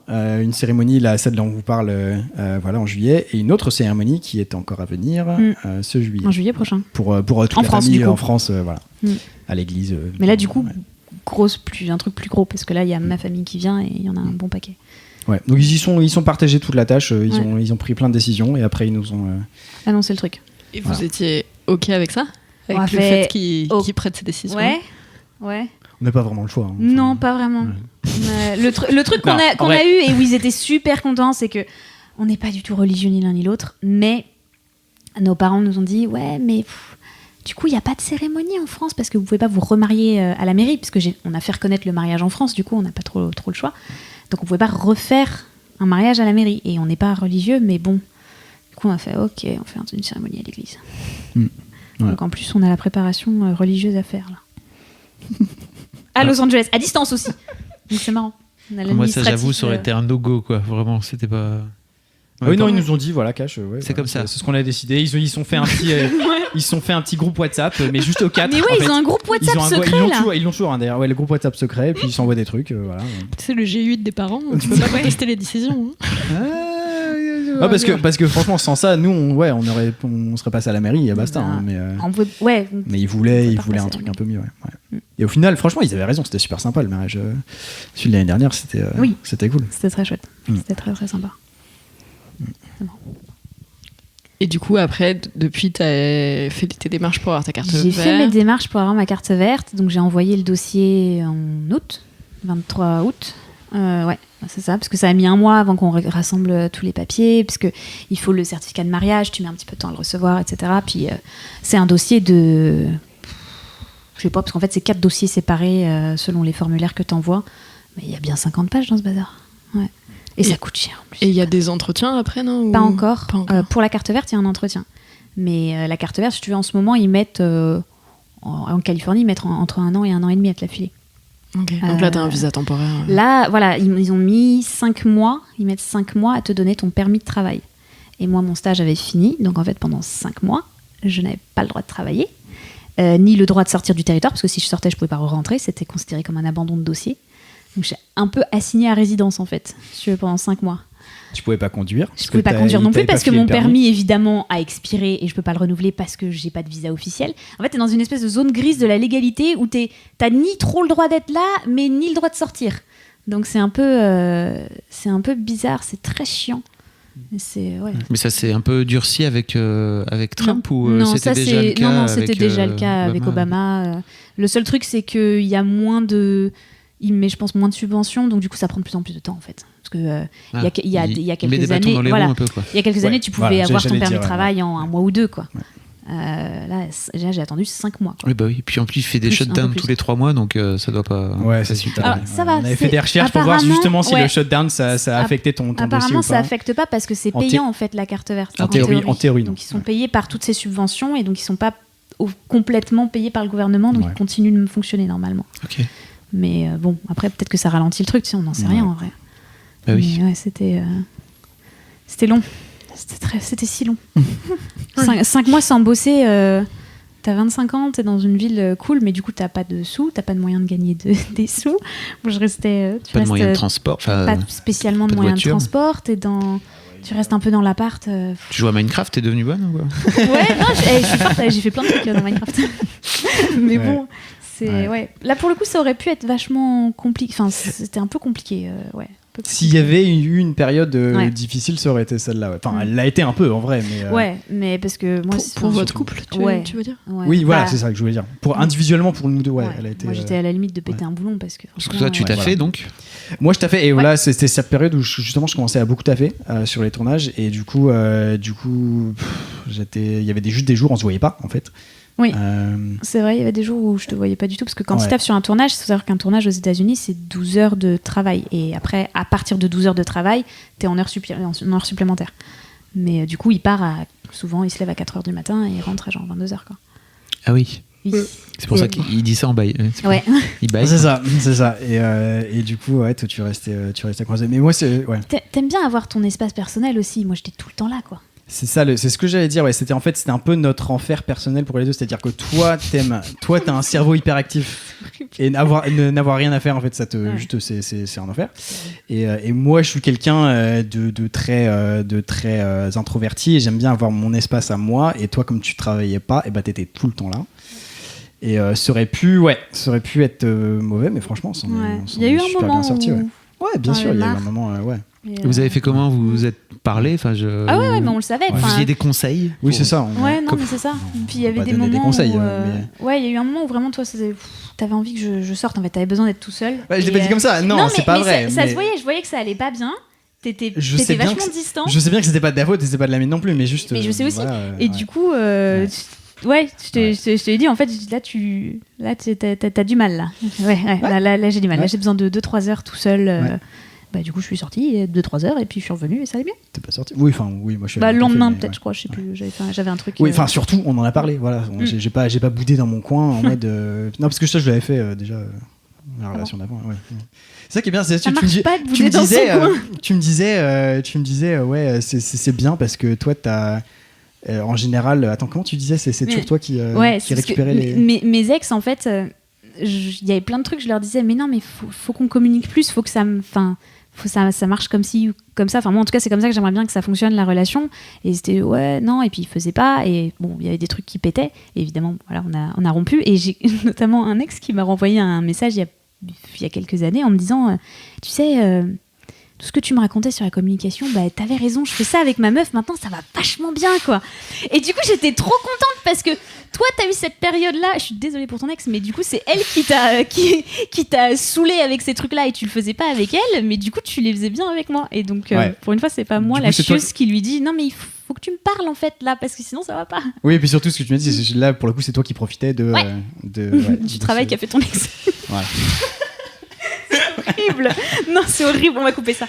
Une cérémonie, celle dont on vous parle, en juillet, et une autre cérémonie qui est encore à venir ce juillet. En juillet prochain. Pour toute la famille en France, à l'église. Mais là, du coup, un truc plus gros, parce que là, il y a ma famille qui vient et il y en a un bon paquet. Ouais. Donc ils sont partagés toute la tâche. Ils ont pris plein de décisions et après ils nous ont annoncé le truc. Et vous étiez ok avec ça, avec le fait qu'ils prennent ces décisions? Ouais. On n'a pas vraiment le choix. Non, pas vraiment. Le truc qu'on a eu et où ils étaient super contents, c'est que on n'est pas du tout religieux ni l'un ni l'autre, mais nos parents nous ont dit mais du coup, il n'y a pas de cérémonie en France parce que vous ne pouvez pas vous remarier à la mairie, puisque on a fait reconnaître le mariage en France, du coup, on n'a pas trop le choix. Donc, on ne pouvait pas refaire un mariage à la mairie. Et on n'est pas religieux, mais bon. Du coup, on a fait, OK, on fait une cérémonie à l'église. Donc, en plus, on a la préparation religieuse à faire, là. À Los Angeles, à distance aussi. Donc, c'est marrant. Moi, ça, j'avoue, ça aurait été un no-go, quoi. Vraiment, c'était pas... ils nous ont dit cash. C'est comme ça. C'est ce qu'on a décidé. Ils sont fait un petit, ils sont fait un petit groupe WhatsApp, mais juste aux 4. Mais ils ont un groupe WhatsApp secret là. Ils l'ont toujours d'ailleurs. Le groupe WhatsApp secret, et puis ils s'envoient des trucs, voilà. C'est le G8 des parents. Tu peux pas contester les décisions. Parce que franchement, sans ça, nous, on serait passé à la mairie et basta. Mais ils voulaient un truc un peu mieux. Et au final, franchement, ils avaient raison. C'était super sympa le mariage. Celui de l'année dernière, c'était cool. C'était très chouette. C'était très très sympa. Et du coup, après, depuis, tu as fait tes démarches pour avoir ta carte verte? J'ai fait mes démarches pour avoir ma carte verte. Donc, j'ai envoyé le dossier en août, 23 août. C'est ça, parce que ça a mis un mois avant qu'on rassemble tous les papiers, parce qu'il faut le certificat de mariage, tu mets un petit peu de temps à le recevoir, etc. Puis, c'est un dossier de... Je sais pas, parce qu'en fait, c'est 4 dossiers séparés selon les formulaires que tu envoies. Mais il y a bien 50 pages dans ce bazar. Ouais. Et ça coûte cher en plus. Et il y a des entretiens après, non? Pas encore. Pour la carte verte, il y a un entretien. Mais la carte verte, si tu veux, en ce moment, ils mettent... en Californie, ils mettent entre 1 an et 1 an et demi à te la filer. Okay. Donc là, tu as un visa temporaire. Là, voilà, ils ont mis 5 mois. Ils mettent 5 mois à te donner ton permis de travail. Et moi, mon stage avait fini. Donc, en fait, pendant 5 mois, je n'avais pas le droit de travailler. Ni le droit de sortir du territoire. Parce que si je sortais, je ne pouvais pas rentrer. C'était considéré comme un abandon de dossier. Donc, j'ai un peu assigné à résidence, en fait, si tu veux, pendant 5 mois. Tu pouvais pas conduire? Je pouvais pas conduire non plus parce que mon permis, évidemment, a expiré et je peux pas le renouveler parce que j'ai pas de visa officiel. En fait, t'es dans une espèce de zone grise de la légalité où t'as ni trop le droit d'être là, mais ni le droit de sortir. Donc, c'est un peu bizarre, c'est très chiant. Mais ça s'est un peu durci avec Trump ou c'était déjà le cas? Non, c'était déjà le cas avec Obama. Le seul truc, c'est qu'il y a moins de... Il met, je pense, moins de subventions, donc du coup, ça prend de plus en plus de temps, en fait. Parce que il y a quelques années, il y a quelques années, tu pouvais avoir ton permis de travail en 1 mois ou 2, quoi. Là, j'ai attendu 5 mois. Quoi. Oui, bah oui. Puis en plus, il fait des shutdowns tous les 3 mois, donc ça doit pas. Ouais, c'est super. Alors, ça va. On avait fait des recherches pour voir justement si le shutdown ça a affecté ton dossier ou pas. Apparemment, ça affecte pas parce que c'est payant en fait la carte verte. En théorie. Donc ils sont payés par toutes ces subventions et donc ils sont pas complètement payés par le gouvernement, donc ils continuent de fonctionner normalement. Okay. Mais bon, après, peut-être que ça ralentit le truc, tu sais, on n'en sait rien en vrai. Bah oui. Mais, c'était long. C'était si long. 5 mois sans bosser, t'as 25 ans, t'es dans une ville cool, mais du coup, t'as pas de sous, t'as pas de moyen de gagner des sous. Moi, je restais... pas de moyen de transport. Pas spécialement de moyen de transport, tu restes un peu dans l'appart. Tu joues à Minecraft, t'es devenue bonne ou quoi? Ouais, non, je suis forte, j'ai fait plein de trucs dans Minecraft. Mais bon, là pour le coup, ça aurait pu être vachement compliqué. Enfin, c'était un peu compliqué, S'il y avait eu une période difficile, ça aurait été celle-là. Ouais. Enfin, elle l'a été un peu en vrai, mais. Ouais, mais parce que moi. Pour votre couple, tu veux dire? Oui, voilà, c'est ça que je voulais dire. Individuellement, pour nous deux, elle a été. Moi, j'étais à la limite de péter un boulon parce que. Parce que toi, tu t'as fait donc. Moi, je taffais et voilà, c'était cette période où justement, je commençais à beaucoup taffer sur les tournages et du coup, il y avait juste des jours où on se voyait pas en fait. Oui, c'est vrai, il y avait des jours où je te voyais pas du tout parce que quand tu taffes sur un tournage, il faut savoir qu'un tournage aux États-Unis c'est 12 heures de travail et après, à partir de 12 heures de travail, t'es en heure supplémentaire. Mais du coup, souvent, il se lève à 4 heures du matin et il rentre à genre 22 heures quoi. Ah oui. C'est pour ça qu'il dit ça en bail. Ouais. Il baille. C'est ça. Et du coup, toi, tu restais croisé. Mais moi, T'aimes bien avoir ton espace personnel aussi. Moi, j'étais tout le temps là, quoi. C'est ça, c'est ce que j'allais dire. Ouais, c'était un peu notre enfer personnel pour les deux. C'est-à-dire que toi, t'as un cerveau hyperactif et n'avoir rien à faire, en fait, ça te juste c'est un enfer. Et moi, je suis quelqu'un de très introverti et j'aime bien avoir mon espace à moi. Et toi, comme tu travaillais pas, et t'étais tout le temps là. Et ça aurait pu être mauvais, mais franchement, il y a eu un moment bien sorti. Ouais, bien sûr, il y a eu un moment. Et vous avez fait comment? Vous vous êtes parlé? Ah ouais, mais on le savait. Vous aviez des conseils? Oui, c'est ça. Ouais, non, mais c'est ça. Puis il y avait des moments conseils, où... Ouais, il y a eu un moment où vraiment, toi, t'avais envie que je sorte. En fait, t'avais besoin d'être tout seul. Ouais, je l'ai pas dit comme ça. Non, c'est pas vrai. Ça se voyait. Je voyais que ça allait pas bien. T'étais vachement distant. Je sais bien que c'était pas de ta faute et c'était pas de la mienne non plus, mais juste... Mais je sais aussi. Et du coup... Ouais, je t'ai dit, en fait, là, t'as du mal, là. Ouais. Là, j'ai du mal. Là, j'ai besoin de 2-3 heures tout seul. Du coup, je suis sortie 2-3 heures et puis je suis revenue et ça allait bien. T'es pas sortie? Oui, moi je suis le lendemain, peut-être, je crois, je sais plus. J'avais un truc. Oui, surtout, on en a parlé. Voilà. J'ai pas boudé dans mon coin en mode. Non, parce que ça, je l'avais fait déjà. La relation d'avant. Ouais. C'est ça qui est bien. Ça marche pas de bouder dans son coin. Tu me disais, ouais, c'est bien parce que toi, t'as. En général, attends, comment tu disais? C'est toujours toi qui récupérais les. Mes ex, en fait, il y avait plein de trucs, je leur disais, mais non, mais faut qu'on communique plus, faut que ça marche comme ci ou comme ça. Enfin, moi, en tout cas, c'est comme ça que j'aimerais bien que ça fonctionne, la relation. Et c'était, ouais, non, et puis ils faisaient pas. Et bon, il y avait des trucs qui pétaient. Et évidemment, voilà, on a rompu. Et j'ai notamment un ex qui m'a renvoyé un message il y a quelques années en me disant, tu sais. Tout ce que tu me racontais sur la communication, t'avais raison, je fais ça avec ma meuf, maintenant ça va vachement bien, quoi. Et du coup, j'étais trop contente parce que toi, t'as eu cette période-là, je suis désolée pour ton ex, mais du coup, c'est elle qui t'a saoulé avec ces trucs-là et tu le faisais pas avec elle, mais du coup, tu les faisais bien avec moi. Et donc, pour une fois, c'est pas moi la chieuse qui lui dit non, mais il faut que tu me parles en fait là, parce que sinon ça va pas. Oui, et puis surtout, ce que tu m'as dit, c'est là, pour le coup, c'est toi qui profitais du travail qu'a fait ton ex. Voilà. Horrible. Non, c'est horrible, on va couper ça.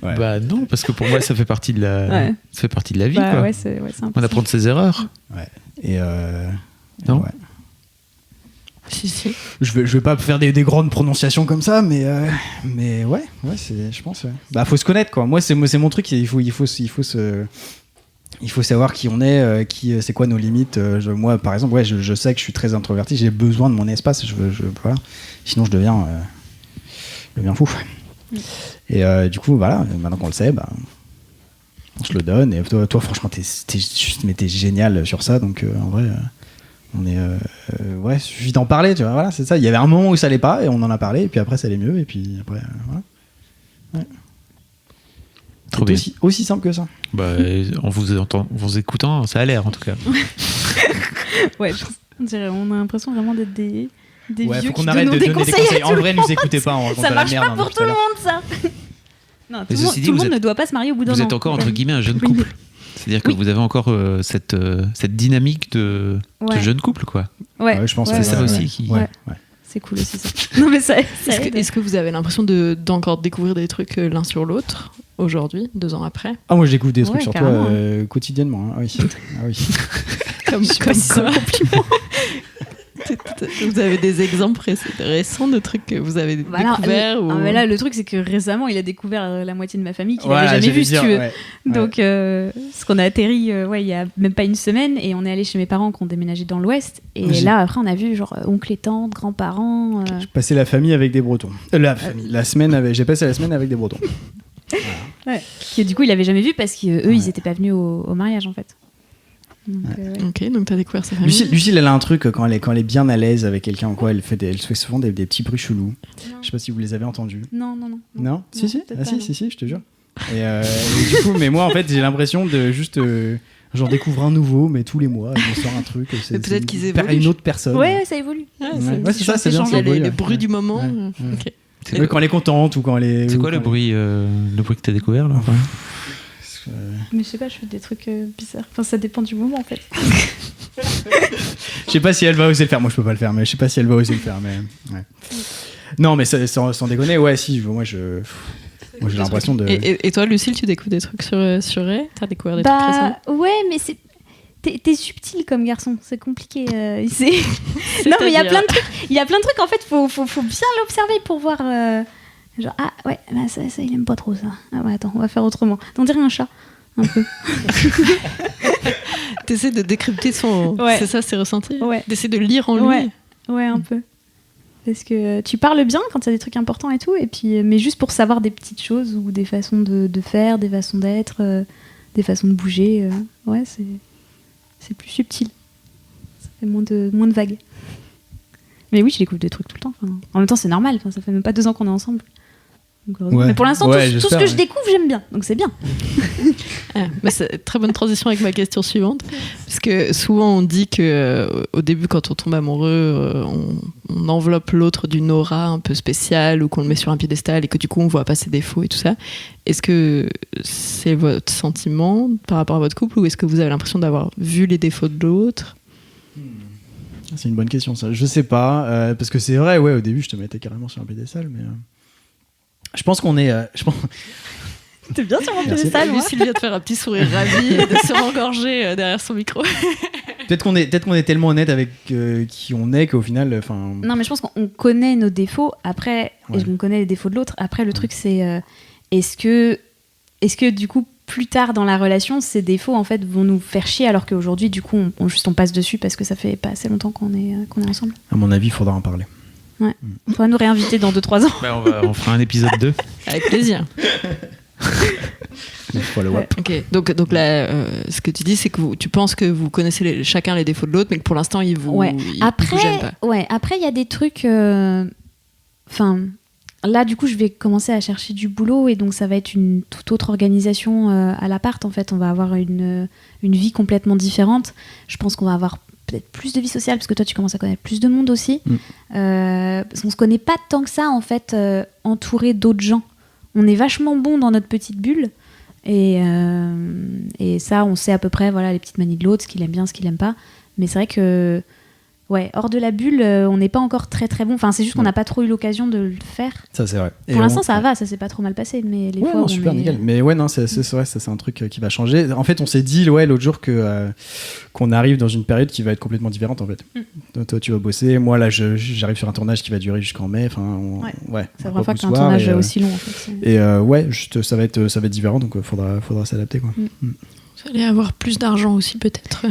Ouais. Bah non, parce que pour moi ça fait partie de la ça fait partie de la vie, quoi. Ouais, c'est on apprend de ses erreurs. Ouais. Et non. Ouais. Si. Je vais pas faire des grandes prononciations comme ça, mais ouais, c'est, je pense. Bah faut se connaître, quoi. Moi c'est mon truc, il faut savoir qui on est, c'est quoi nos limites. Moi par exemple, je sais que je suis très introverti, j'ai besoin de mon espace, voilà. Sinon je deviens fou. Et du coup, voilà, maintenant qu'on le sait, on se le donne. Et toi franchement, t'es génial sur ça. Donc, en vrai, on est. Suffit d'en parler, tu vois. Voilà, c'est ça. Il y avait un moment où ça allait pas, et on en a parlé, et puis après, ça allait mieux, et puis après, voilà. Ouais. Trop bien. Aussi simple que ça. En vous écoutant, ça a l'air, en tout cas. Ouais, on dirait, on a l'impression vraiment d'être des vieux faut qu'on qui arrête de donner des conseils. En vrai, nous écoutez pas, on raconte ça la marche merde. pas pour tout le monde, ça. Non, tout le monde ne doit pas se marier au bout d'un an. Vous êtes encore entre guillemets un jeune couple. C'est-à-dire que vous avez encore cette dynamique de jeune couple, quoi. Ouais, je pense que c'est ça aussi qui. Ouais. C'est cool aussi ça. Non mais ça est-ce que vous avez l'impression d'encore découvrir des trucs l'un sur l'autre aujourd'hui, 2 ans après? Ah moi je découvre des trucs sur toi quotidiennement. Hein. Ah oui. Comme compliment. Vous avez des exemples récents de trucs que vous avez découverts mais là, le truc, c'est que récemment, il a découvert la moitié de ma famille qu'il n'avait jamais vu, si tu veux. Donc, parce qu'on a atterri il y a même pas une semaine et on est allé chez mes parents qui ont déménagé dans l'Ouest. Et là, après, on a vu genre oncle et tante, grands-parents. J'ai passé la famille avec des Bretons. J'ai passé la semaine avec des Bretons. Voilà. Que du coup, il avait jamais vu parce qu'eux, ils n'étaient pas venus au mariage, en fait. Ok, donc t'as découvert sa famille. Lucille, elle a un truc quand elle est bien à l'aise avec quelqu'un ou quoi, elle fait souvent des petits bruits chelous. Je sais pas si vous les avez entendus. Non. Non, si, je te jure. Et du coup, mais moi en fait, j'ai l'impression de juste j'en découvre un nouveau, mais tous les mois, je me sors un truc. Peut-être qu'ils évoluent. Une autre personne. Ouais, ça évolue. C'est ça, c'est bien. Il y a les bruits du moment. Okay. C'est quand elle est contente ou quand elle est. C'est quoi le bruit que t'as découvert là? Mais je sais pas, je fais des trucs bizarres. Enfin, ça dépend du moment en fait. Je sais pas si elle va oser le faire. Moi, je peux pas le faire, mais je sais pas si elle va oser le faire. Mais non, mais sans déconner, si. Moi, j'ai l'impression de. Et toi, Lucille, tu découvres des trucs sur Ray? T'as découvert des trucs récemment? Ouais, mais c'est. T'es subtil comme garçon, c'est compliqué. Non, mais il y a plein de trucs. Il y a plein de trucs. En fait, faut bien l'observer pour voir. Genre, ça, il aime pas trop ça. Attends, on va faire autrement. On dirait un chat, un peu. T'essaies de décrypter son. Ouais. C'est ça, ses ressentis. Ouais. T'essaies de lire en lui. Ouais, un peu. Parce que tu parles bien quand il y a des trucs importants et tout, et puis, mais juste pour savoir des petites choses ou des façons de faire, des façons d'être, des façons de bouger. C'est plus subtil. Ça fait moins de vagues. Mais oui, je découvre des trucs tout le temps. En même temps, c'est normal. Ça fait même pas 2 ans qu'on est ensemble. Mais pour l'instant, tout ce que je découvre, j'aime bien. Donc c'est bien. C'est une très bonne transition avec ma question suivante. Parce que souvent, on dit qu'au début, quand on tombe amoureux, on enveloppe l'autre d'une aura un peu spéciale ou qu'on le met sur un piédestal et que du coup, on voit pas ses défauts et tout ça. Est-ce que c'est votre sentiment par rapport à votre couple ou est-ce que vous avez l'impression d'avoir vu les défauts de l'autre ? C'est une bonne question, ça. Je sais pas. Parce que c'est vrai, au début, je te mettais carrément sur un piédestal, mais... Je pense qu'on est... T'es bien sur mon piédestal, moi. Lucille vient de faire un petit sourire ravi et de se rengorger derrière son micro. Peut-être qu'on est tellement honnête avec qui on est qu'au final... Non, mais je pense qu'on connaît nos défauts. Après, et on connaît les défauts de l'autre. Après, le truc, c'est... Est-ce que du coup, plus tard dans la relation, ces défauts, en fait, vont nous faire chier alors qu'aujourd'hui, du coup, on passe dessus parce que ça fait pas assez longtemps qu'on est ensemble. À mon avis, il faudra en parler. Ouais. Faudra nous réinviter dans 2-3 ans. On fera un épisode 2. Avec plaisir. Ok. Donc là, ce que tu dis, c'est que tu penses que vous connaissez chacun les défauts de l'autre, mais que pour l'instant, ils vous gênent pas. Ouais. Après, il y a des trucs. Là, du coup, je vais commencer à chercher du boulot et donc ça va être une toute autre organisation à l'appart. En fait, on va avoir une vie complètement différente. Je pense qu'on va avoir peut-être plus de vie sociale parce que toi tu commences à connaître plus de monde aussi parce qu'on se connaît pas tant que ça en fait, entouré d'autres gens. On est vachement bon dans notre petite bulle et ça on sait à peu près les petites manies de l'autre, ce qu'il aime bien, ce qu'il aime pas, mais c'est vrai que hors de la bulle, on n'est pas encore très très bon. Enfin, c'est juste qu'on n'a pas trop eu l'occasion de le faire. Ça, c'est vrai. Pour l'instant, ça va, ça s'est pas trop mal passé, mais les fois. Super, nickel. Mais c'est vrai, ça, c'est un truc qui va changer. En fait, on s'est dit, l'autre jour, qu'on arrive dans une période qui va être complètement différente, en fait. Toi, tu vas bosser. Moi, là, j'arrive sur un tournage qui va durer jusqu'en mai. Enfin, c'est la première fois que tu as un tournage aussi long, en fait. Et ça va être différent, donc faudra s'adapter, quoi. Vous allez avoir plus d'argent aussi, peut-être.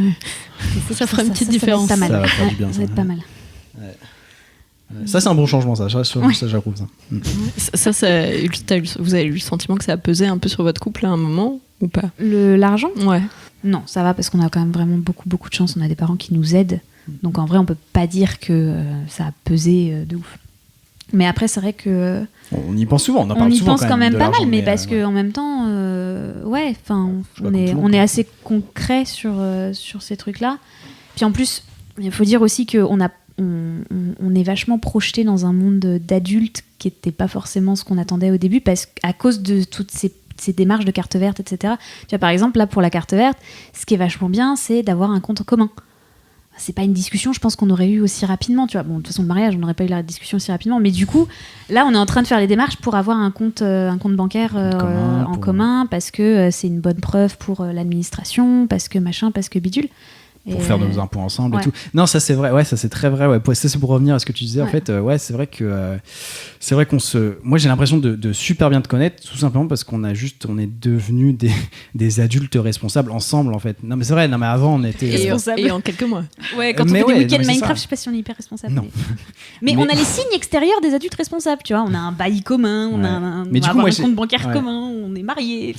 Ça fera une petite différence. Ça va faire du bien. Ça va être pas mal. Ça, c'est un bon changement, ça j'approuve ça. Vous avez eu le sentiment que ça a pesé un peu sur votre couple à un moment ou pas? L'argent? Ouais. Non, ça va parce qu'on a quand même vraiment beaucoup de chance. On a des parents qui nous aident. Donc en vrai, on peut pas dire que ça a pesé de ouf. Mais après, c'est vrai que... On y pense souvent, on en parle souvent. On y pense quand même pas mal, mais parce qu'en même temps, on est assez concret sur ces trucs-là. Puis en plus, il faut dire aussi qu'on est vachement projeté dans un monde d'adultes qui n'était pas forcément ce qu'on attendait au début, parce qu'à cause de toutes ces démarches de carte verte, etc. Tu vois, par exemple, là, pour la carte verte, ce qui est vachement bien, c'est d'avoir un compte en commun. C'est pas une discussion, je pense qu'on aurait eu aussi rapidement, tu vois. Bon, de toute façon, le mariage, on n'aurait pas eu la discussion aussi rapidement, mais du coup, là, on est en train de faire les démarches pour avoir un compte bancaire en commun, parce que c'est une bonne preuve pour l'administration, parce que machin, parce que bidule. pour faire nos impôts ensemble et tout. Non, ça c'est vrai, ça c'est très vrai. Ça c'est pour revenir à ce que tu disais. En fait, c'est vrai que moi j'ai l'impression de super bien te connaître, tout simplement parce qu'on est devenus des adultes responsables ensemble en fait. Non mais c'est vrai, mais avant on était responsables. Et en quelques mois. Ouais, quand on fait des week-ends Minecraft, je sais pas si on est hyper responsable. Non. Mais on a les signes extérieurs des adultes responsables, tu vois. On a un bail commun, on a un compte bancaire commun, on est mariés.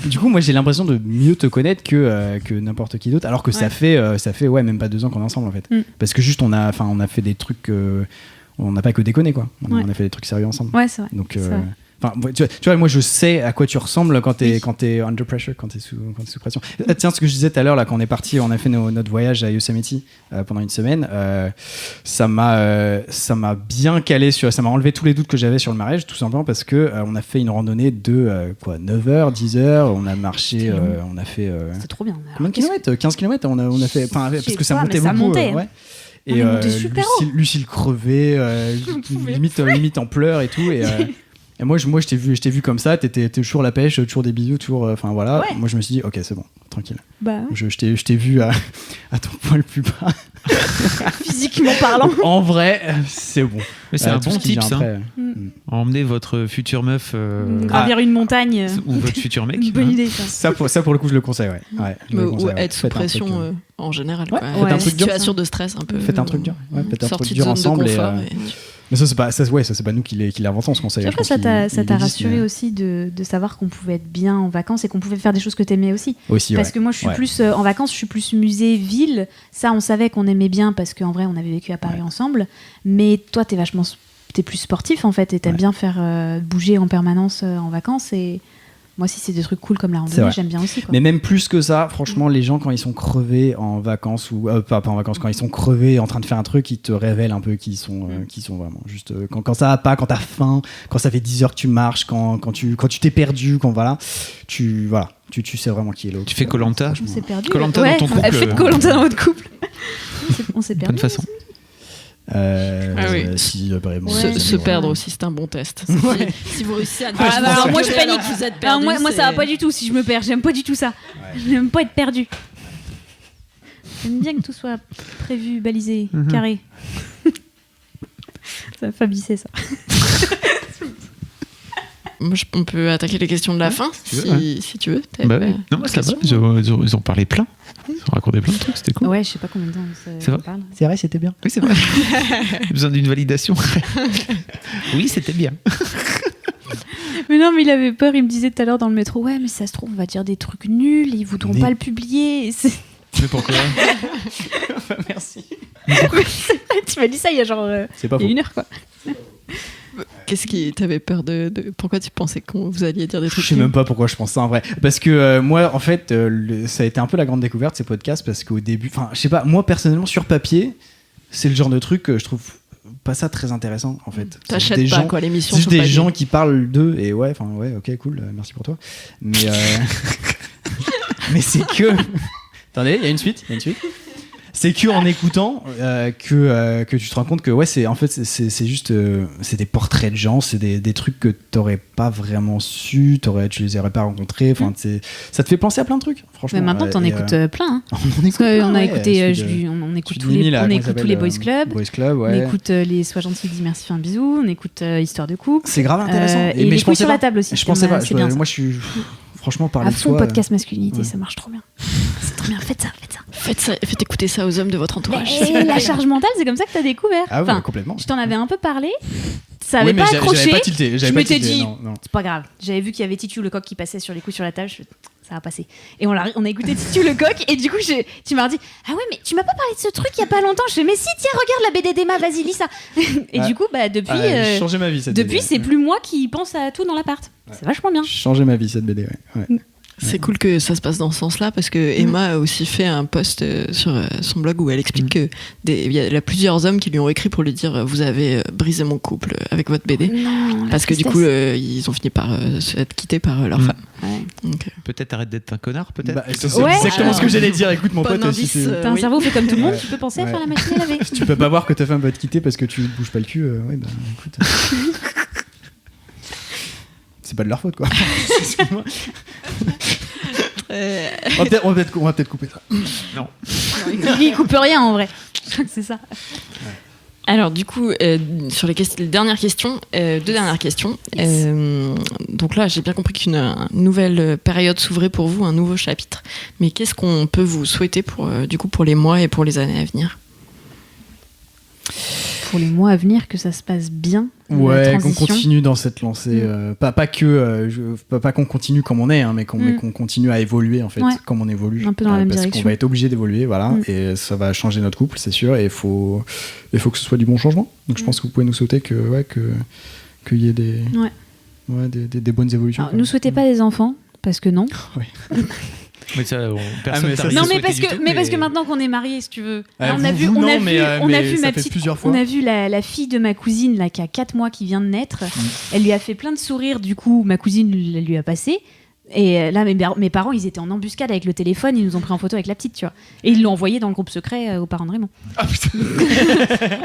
Du coup, moi j'ai l'impression de mieux te connaître que n'importe qui d'autre, alors que ça fait même pas 2 ans qu'on est ensemble en fait. Parce que juste on a fait des trucs, on n'a pas que déconné quoi. On a fait des trucs sérieux ensemble. Ouais, c'est vrai. Donc tu vois, moi je sais à quoi tu ressembles quand t'es under pressure, quand t'es sous pression. Tiens, ce que je disais tout à l'heure là, quand on est parti, on a fait notre voyage à Yosemite pendant une semaine. Ça m'a bien calé ça m'a enlevé tous les doutes que j'avais sur le mariage, tout simplement parce que on a fait une randonnée de 9h, 10h. On a marché, on a fait. C'était trop bien. Combien de kilomètres? 15 km. On a fait, parce que ça montait beaucoup. Et Lucille crevait, limite en pleurs et tout. Et moi, je t'ai vu comme ça, t'étais toujours la pêche, toujours des bisous, toujours. Enfin voilà. Ouais. Moi, je me suis dit, ok, c'est bon, tranquille. Je t'ai vu à ton point le plus bas. Physiquement parlant. En vrai, c'est bon. Mais c'est un bon tips. Emmener votre future meuf. Gravir une montagne. Ou votre futur mec. Une bonne idée, ça. Ça, pour le coup, je le conseille, ou être sous pression en général. Faites un truc dur. Situation de stress un peu. Faites un truc dur. Faites un truc dur ensemble. Mais ça c'est pas nous qui l'inventons ce conseil. Après ça t'a rassuré aussi de savoir qu'on pouvait être bien en vacances et qu'on pouvait faire des choses que t'aimais aussi. Parce que moi je suis plus en vacances, je suis plus musée, ville. Ça on savait qu'on aimait bien parce qu'en vrai on avait vécu à Paris ensemble. Mais toi t'es plus sportif en fait et t'aimes bien faire bouger en permanence en vacances et moi, si c'est des trucs cool comme la randonnée, j'aime bien aussi. Quoi. Mais même plus que ça, franchement, les gens, quand ils sont crevés en vacances, ou pas en vacances, quand ils sont crevés en train de faire un truc, ils te révèlent un peu qui sont vraiment juste. Quand ça va pas, quand t'as faim, quand ça fait 10 heures que tu marches, quand tu t'es perdu, tu sais vraiment qui est l'autre. Tu fais Koh-Lanta. On s'est perdu. Koh-Lanta dans ton couple. Elle fait Koh-Lanta dans votre couple. On s'est perdu. Bonne façon. Se perdre aussi, c'est un bon test. Si vous réussissez à moi je panique, vous êtes perdu. Moi ça va pas du tout si je me perds, j'aime pas du tout ça. J'aime pas être perdu. J'aime bien que tout soit prévu, balisé, carré. Ça va fabisser ça. On peut attaquer les questions de la fin si tu veux. Non, moi ça va, ils ont parlé plein. Ils ont raconté plein de trucs, c'était cool. Ouais, je sais pas combien de temps ça parle. C'est vrai, c'était bien. Oui, c'est vrai. J'ai besoin d'une validation. Oui, c'était bien. Mais non, mais il avait peur, il me disait tout à l'heure dans le métro, ouais, mais ça se trouve, on va dire des trucs nuls, ils voudront pas le publier. Mais pourquoi? Merci. Tu m'as dit ça il y a genre il y a 1 heure, quoi. Qu'est-ce qui t'avait peur de pourquoi tu pensais que vous alliez dire des trucs? Je sais même pas pourquoi je pense ça en vrai. Parce que moi, en fait, ça a été un peu la grande découverte ces podcasts parce qu'au début, enfin, je sais pas, moi personnellement sur papier, c'est le genre de truc que je trouve pas ça très intéressant en fait. T'achètes pas quoi l'émission? C'est juste des gens qui parlent d'eux et ouais, ok, cool, merci pour toi. Mais mais c'est que attendez, il y a une suite. C'est que en écoutant que tu te rends compte que c'est juste c'est des portraits de gens, c'est des trucs que t'aurais pas vraiment su, tu les aurais pas rencontrés. Enfin, ça te fait penser à plein de trucs. Franchement. Mais maintenant t'en écoutes plein. Hein. On écoute tous les Boys Club. On écoute les Sois gentil, dis merci, fais un bisou. On écoute Histoire de couple. C'est grave intéressant. Et les couilles sur la table aussi. Je pensais pas. Moi je suis franchement parler à fond podcast masculinité, ça marche trop bien. C'est trop bien, faites ça. Faites écouter ça aux hommes de votre entourage. Et la charge mentale, c'est comme ça que t'as découvert. Ah oui, complètement. Je t'en avais un peu parlé. Ça avait pas accroché. J'avais pas tilté. Je m'étais dit, c'est pas grave. J'avais vu qu'il y avait Titu le coq qui passait sur les coups sur la table. Ça va passer. Et on a écouté Titu le coq. Et du coup, tu m'as dit, ah ouais, mais tu m'as pas parlé de ce truc il y a pas longtemps. Je fais, mais si, tiens, regarde la BD d'Emma, vas-y, lis ça. Et du coup, depuis. J'ai changé ma vie cette BD. Depuis, c'est plus moi qui pense à tout dans l'appart. C'est vachement bien. Changé ma vie cette BD, ouais. C'est cool que ça se passe dans ce sens-là parce que Emma a aussi fait un post sur son blog où elle explique que il y a plusieurs hommes qui lui ont écrit pour lui dire vous avez brisé mon couple avec votre BD. Non, parce que du coup ils ont fini par être quittés par leur femme. Ouais. Donc, peut-être arrête d'être un connard, peut-être. C'est exactement ce que j'allais dire. Écoute mon pote, t'as un cerveau fait comme tout le monde, tu peux penser à faire la machine à laver. Si tu peux pas voir que ta femme va te quitter parce que tu bouges pas le cul, écoute. C'est pas de leur faute, quoi. Excuse-moi. On va peut-être couper ça. Non. Il coupe rien en vrai. Je crois que c'est ça. Ouais. Alors du coup, sur les dernières questions, deux dernières questions. Yes. Donc là, j'ai bien compris qu'une nouvelle période s'ouvrait pour vous, un nouveau chapitre. Mais qu'est-ce qu'on peut vous souhaiter pour les mois et pour les années à venir ? Pour les mois à venir, que ça se passe bien. Ouais, qu'on continue dans cette lancée. Pas qu'on continue comme on est, hein, mais qu'on continue à évoluer en fait, comme on évolue. Un peu dans la même direction. Parce qu'on va être obligé d'évoluer, voilà, et ça va changer notre couple, c'est sûr. Et il faut que ce soit du bon changement. Donc je pense que vous pouvez nous souhaiter qu'il y ait des bonnes évolutions. Alors, nous souhaitez pas des enfants, parce que non. Oui. Mais ça, personne non, mais parce que maintenant qu'on est mariés, si tu veux, on a vu la fille de ma cousine là, qui a 4 mois qui vient de naître. Elle lui a fait plein de sourires, du coup ma cousine lui a passé. Et là, mes parents, ils étaient en embuscade avec le téléphone, ils nous ont pris en photo avec la petite, tu vois. Et ils l'ont envoyé dans le groupe secret aux parents de Raymond. Ah putain.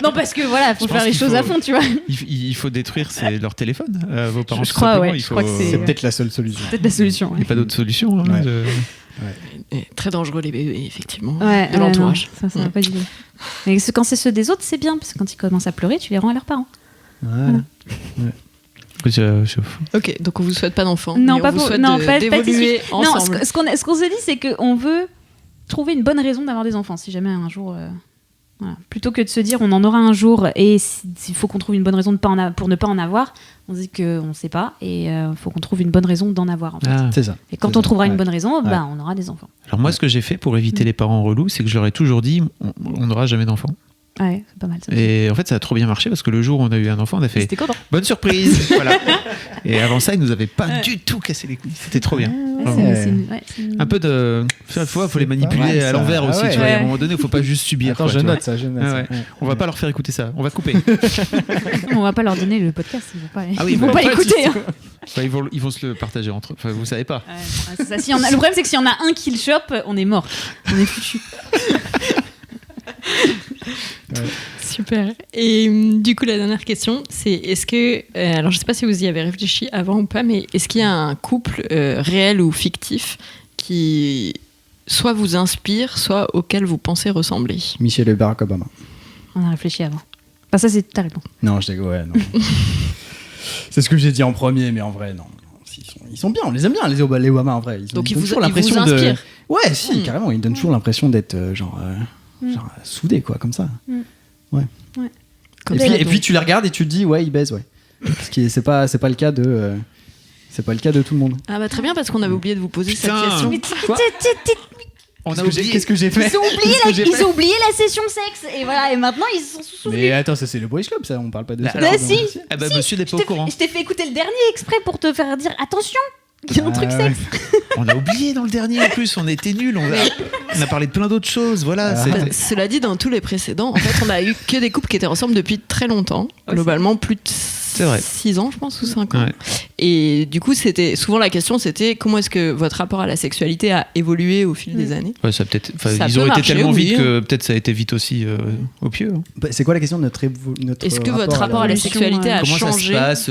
Non, parce que voilà, faut faire les choses à fond, tu vois. Il faut détruire leur téléphone, vos parents. Je crois, ouais. Je crois que c'est peut-être la seule solution. C'est peut-être la solution. Il n'y a pas d'autre solution. Hein, Très dangereux les bébés, effectivement, de l'entourage. Non, ça va pas du tout. Mais quand c'est ceux des autres, c'est bien, parce que quand ils commencent à pleurer, tu les rends à leurs parents. Voilà. Ok, donc on vous souhaite pas d'enfants. Non, pas pour d'évoluer ensemble. Non, ce qu'on se dit, c'est qu'on veut trouver une bonne raison d'avoir des enfants, si jamais un jour. Voilà. Plutôt que de se dire on en aura un jour et s'il faut qu'on trouve une bonne raison pour ne pas en avoir, on se dit qu'on ne sait pas et il faut qu'on trouve une bonne raison d'en avoir en fait. C'est ça. Et quand on trouvera une bonne raison, on aura des enfants. Alors moi, ce que j'ai fait pour éviter les parents relous, c'est que je leur ai toujours dit on n'aura jamais d'enfants. Ouais, c'est pas mal ça. Et en fait, ça a trop bien marché parce que le jour où on a eu un enfant, on a fait bonne surprise. Voilà. Et avant ça, ils nous avaient pas du tout cassé les couilles. C'était trop bien. Un peu de. Faut les manipuler à l'envers aussi. Tu vois, à un moment donné, il faut pas juste subir. Attends, je note ça. On va pas leur faire écouter ça. On va couper. On va pas leur donner le podcast. Ils vont pas l'écouter. Ils vont se le partager entre eux. Enfin, vous savez pas. C'est ça. Le problème, c'est que s'il y en a un qui le chope, on est mort. On est foutu. Super. Et du coup, la dernière question, c'est est-ce que, alors je sais pas si vous y avez réfléchi avant ou pas, mais est-ce qu'il y a un couple réel ou fictif qui soit vous inspire, soit auquel vous pensez ressembler ? Michelle et Barack Obama. On a réfléchi avant. Enfin, ça, c'est ta réponse. Non, je dis ouais, non. C'est ce que j'ai dit en premier, mais en vrai, non. Ils sont bien, on les aime bien, les Obama en vrai. Donc ils vous toujours l'impression inspirent. Ouais, si, carrément. Ils donnent toujours l'impression d'être genre soudés, quoi, comme ça. Ouais. Et puis tu les regardes et tu te dis ouais, ils baisent, ouais. Parce que c'est pas le cas de tout le monde. Ah bah très bien, parce qu'on avait oublié de vous poser cette question. Qu'est-ce que j'ai fait ? Ils ont oublié la session sexe et voilà, et maintenant ils se sont souvenus. Mais attends, ça c'est le Boys Club, ça, on parle pas de ça. Si. Monsieur n'est pas au courant. Je t'ai fait écouter le dernier exprès pour te faire dire attention. Il y a un truc sexe. On a oublié dans le dernier en plus, on était nuls. On a parlé de plein d'autres choses. Voilà. Cela dit, dans tous les précédents, en fait, on a eu que des couples qui étaient ensemble depuis très longtemps. Globalement, plus de 6 ans, je pense, ou 5 ans. Ouais. Et du coup, c'était souvent la question, c'était comment est-ce que votre rapport à la sexualité a évolué au fil des années ? Ouais, ça peut-être. Ils ont été tellement vite que peut-être ça a été vite aussi au pied. Hein. C'est quoi la question de notre Est-ce que votre rapport à la sexualité a changé ? Comment ça se passe ?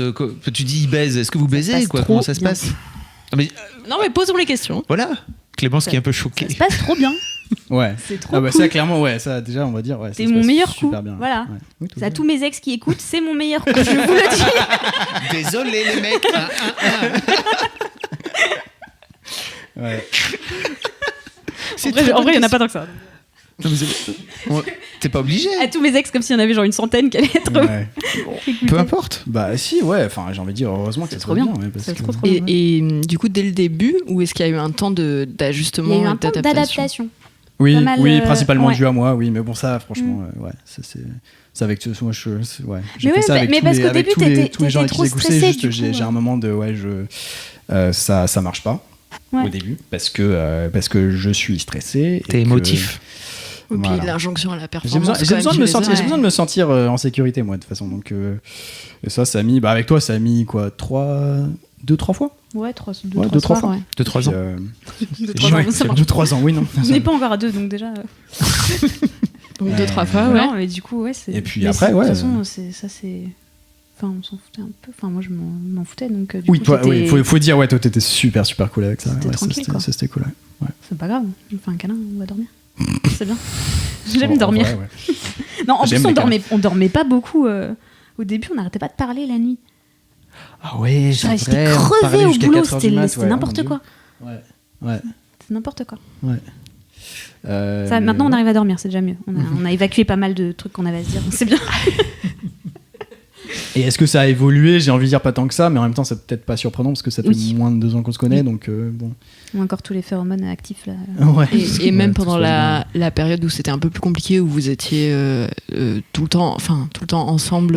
Tu dis ils baisent. Est-ce que vous baisez quoi ? Comment ça se passe ? Non mais posons les questions. Voilà, Clémence qui est un peu choquée. Ça se passe trop bien. Ouais. C'est trop cool. Ça clairement, ouais, ça déjà on va dire. Ouais, c'est mon meilleur coup. Bien. Voilà. Ouais. C'est à tous mes ex qui écoutent, c'est mon meilleur coup. Je vous le dis. Désolé les mecs. Ouais. En vrai, il y en a pas tant que ça. T'es pas obligé. À tous mes ex, comme s'il y en avait genre une centaine qui allaient être. Ouais. Peu importe. Bah si, ouais. Enfin, j'ai envie de dire heureusement que c'est trop bien. Ouais, c'est trop bien. Et du coup, dès le début, ou est-ce qu'il y a eu un temps d'ajustement ? Il y a eu un temps d'adaptation. Oui, principalement dû à moi. Oui, mais bon ça, franchement, ouais, c'est avec moi j'ai fait ça avec tous les gens qui écoutaient. Juste, j'ai un moment de ça marche pas au début parce que je suis stressé. T'es émotif. Et puis l'injonction à la performance. J'ai besoin de me sentir en sécurité, moi, de toute façon. Donc, et ça a mis. Avec toi, ça a mis quoi 2-3 fois. Ouais, 2-3 fois. 2-3 ans. 2-3 ans, oui, non. On n'est pas encore à 2, donc déjà. Donc 2-3 fois, ouais. Non, mais du coup, ouais. Et puis après, ouais. De toute façon, ça c'est. Enfin, on s'en foutait un peu. Enfin, moi, je m'en foutais. Donc, oui, toi, faut dire, ouais, toi, t'étais super cool avec ça. C'était tranquille, quoi. C'était cool, ouais. c'est pas grave. On fait un câlin, on va dormir. C'est bien. J'aime dormir. Ouais. Non, en plus, on dormait pas beaucoup. Au début, on n'arrêtait pas de parler la nuit. Ah ouais, j'étais crevée au boulot, c'était n'importe quoi. Ouais. C'est n'importe quoi. Ouais. Maintenant, on arrive à dormir, c'est déjà mieux. On a évacué pas mal de trucs qu'on avait à se dire, c'est bien. Et est-ce que ça a évolué ? J'ai envie de dire pas tant que ça, mais en même temps, c'est peut-être pas surprenant parce que ça fait moins de 2 ans qu'on se connaît, donc bon. On a encore tous les phéromones actifs là. Ouais. Et même pendant la période où c'était un peu plus compliqué, où vous étiez tout le temps ensemble.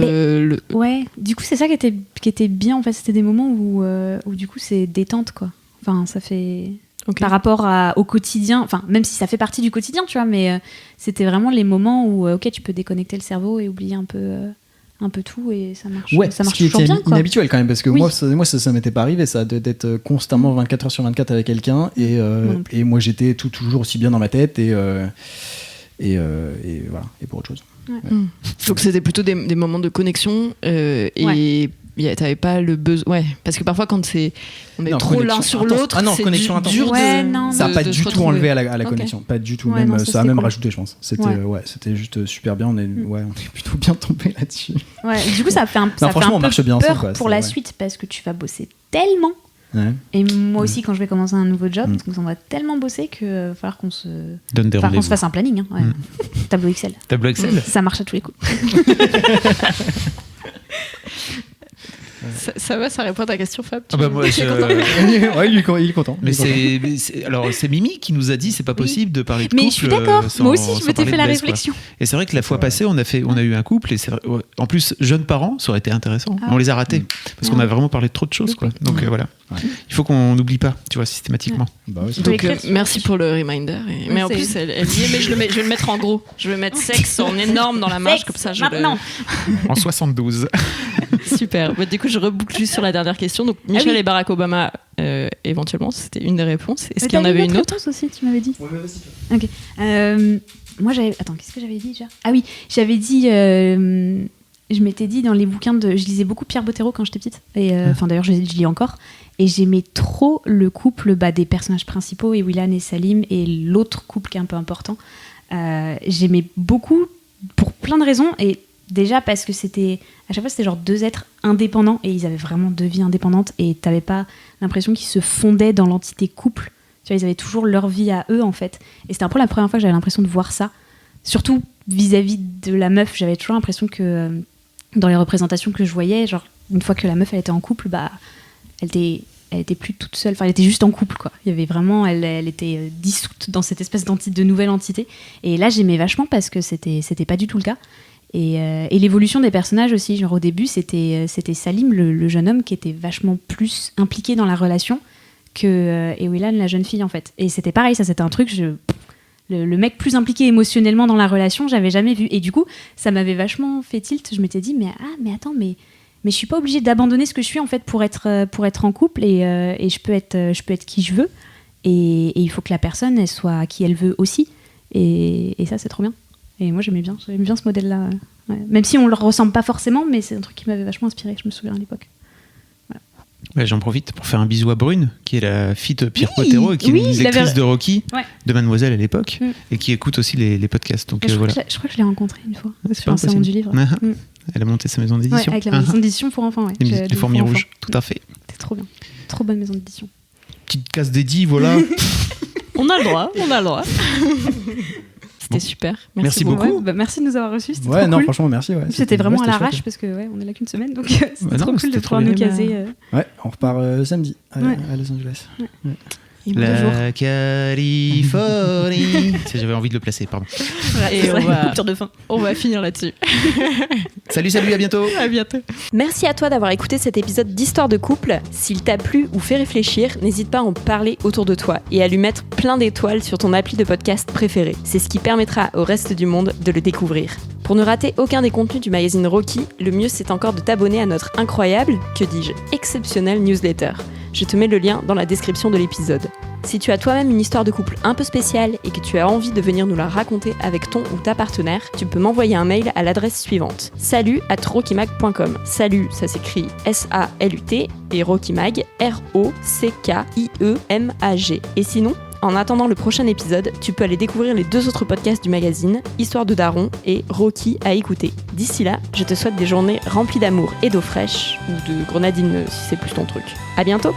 Ouais, du coup, c'est ça qui était bien. En fait, c'était des moments où du coup, c'est détente, quoi. Enfin, ça fait. Okay. Par rapport au quotidien, enfin, même si ça fait partie du quotidien, tu vois, mais c'était vraiment les moments où, tu peux déconnecter le cerveau et oublier un peu tout et ça marche. Ouais, ça marche toujours bien, quoi. Inhabituel quand même parce que moi ça m'était pas arrivé ça d'être constamment 24 heures sur 24 avec quelqu'un et moi j'étais toujours aussi bien dans ma tête et voilà et pour autre chose. Ouais. Donc c'était plutôt des moments de connexion et t'avais pas le besoin parce que parfois quand on est trop l'un sur l'autre c'est dur ça a pas du tout enlevé à la connexion, pas du tout, même ça a même rajouté, je pense. C'était juste super bien, on est plutôt bien tombé là-dessus. Ouais, du coup ça fait un peu peur pour la suite parce que tu vas bosser tellement. Ouais. Et moi aussi, quand je vais commencer un nouveau job, on va tellement bosser qu'il va falloir qu'on se fasse un planning. Hein, ouais. Tableau Excel. Ça marche à tous les coups. Ça va, ça répond à ta question, Fab. Moi, il est content. Mais c'est Mimi qui nous a dit c'est pas possible de parler de couple. Mais je suis d'accord. Moi aussi, je m'étais fait la réflexion. Et c'est vrai que la fois passée, on a eu un couple et en plus jeunes parents, ça aurait été intéressant. On les a ratés parce qu'on a vraiment parlé de trop de choses, quoi. Donc voilà. Ouais. Il faut qu'on n'oublie pas, tu vois, systématiquement. Donc merci pour le reminder. Mais en plus, elle dit mais je vais le mettre en gros. Je vais mettre sexe en énorme dans la marge comme ça. Maintenant. En 72. Super. Du coup, je reboucle juste sur la dernière question. Donc, Michel et Barack Obama, éventuellement, c'était une des réponses. Est-ce qu'il y en avait une autre aussi, tu m'avais dit. Ouais, vas-y. Ok. Moi, Attends, qu'est-ce que j'avais dit déjà ? Ah oui, j'avais dit. Je m'étais dit dans les bouquins je lisais beaucoup Pierre Bottero quand j'étais petite. Et d'ailleurs, je lis encore. Et j'aimais trop le couple des personnages principaux, Ewilan et Salim, et l'autre couple qui est un peu important. J'aimais beaucoup pour plein de raisons. Et déjà parce que à chaque fois c'était genre 2 êtres indépendants et ils avaient vraiment 2 vies indépendantes et t'avais pas l'impression qu'ils se fondaient dans l'entité couple. Tu vois, ils avaient toujours leur vie à eux en fait. Et c'était un peu la première fois que j'avais l'impression de voir ça. Surtout vis-à-vis de la meuf, j'avais toujours l'impression que dans les représentations que je voyais, genre une fois que la meuf elle était en couple, elle était plus toute seule, enfin elle était juste en couple quoi. Il y avait vraiment, elle était dissoute dans cette espèce de nouvelle entité. Et là j'aimais vachement parce que c'était pas du tout le cas. Et l'évolution des personnages aussi, genre au début c'était Salim, le jeune homme qui était vachement plus impliqué dans la relation que Ewilan, la jeune fille en fait. Et c'était pareil, ça c'était un truc, le mec plus impliqué émotionnellement dans la relation, j'avais jamais vu. Et du coup, ça m'avait vachement fait tilt. Je m'étais dit mais attends, mais je suis pas obligée d'abandonner ce que je suis en fait pour être en couple et je peux être qui je veux. Et il faut que la personne elle soit qui elle veut aussi. Et ça c'est trop bien. Et moi j'aimais bien ce modèle-là. Ouais. Même si on le ressemble pas forcément, mais c'est un truc qui m'avait vachement inspiré, je me souviens à l'époque. Voilà. J'en profite pour faire un bisou à Brune, qui est la fille de Pierre Bottero et qui est une lectrice de Rocky, de Mademoiselle à l'époque, et qui écoute aussi les podcasts. Donc, je crois que je l'ai rencontrée une fois sur un salon du livre. Elle a monté sa maison d'édition. Avec la maison d'édition pour enfants. Les fourmis rouges, tout à fait. C'était trop bien. Trop bonne maison d'édition. Petite case dédiée, voilà. On a le droit. C'était super. Merci beaucoup. Merci de nous avoir reçus. C'était trop cool. Franchement, merci. C'était vraiment à l'arrache parce que on est là qu'une semaine, donc c'était trop cool de pouvoir nous caser. Ouais, on repart samedi à Los Angeles. Ouais. La Californie. J'avais envie de le placer, pardon. Et on va finir là-dessus. Salut, à bientôt. À bientôt. Merci à toi d'avoir écouté cet épisode d'Histoire de couple. S'il t'a plu ou fait réfléchir, n'hésite pas à en parler autour de toi et à lui mettre plein d'étoiles sur ton appli de podcast préféré. C'est ce qui permettra au reste du monde de le découvrir. Pour ne rater aucun des contenus du magazine Rocky, le mieux c'est encore de t'abonner à notre incroyable, que dis-je, exceptionnel newsletter. Je te mets le lien dans la description de l'épisode. Si tu as toi-même une histoire de couple un peu spéciale et que tu as envie de venir nous la raconter avec ton ou ta partenaire, tu peux m'envoyer un mail à l'adresse suivante: salut@rockymag.com. Salut, ça s'écrit SALUT et Rockymag, ROCKIEMAG. Et sinon, En attendant le prochain épisode, tu peux aller découvrir les 2 autres podcasts du magazine, Histoire de Daron et Rocky à écouter. D'ici là, je te souhaite des journées remplies d'amour et d'eau fraîche, ou de grenadine si c'est plus ton truc. À bientôt!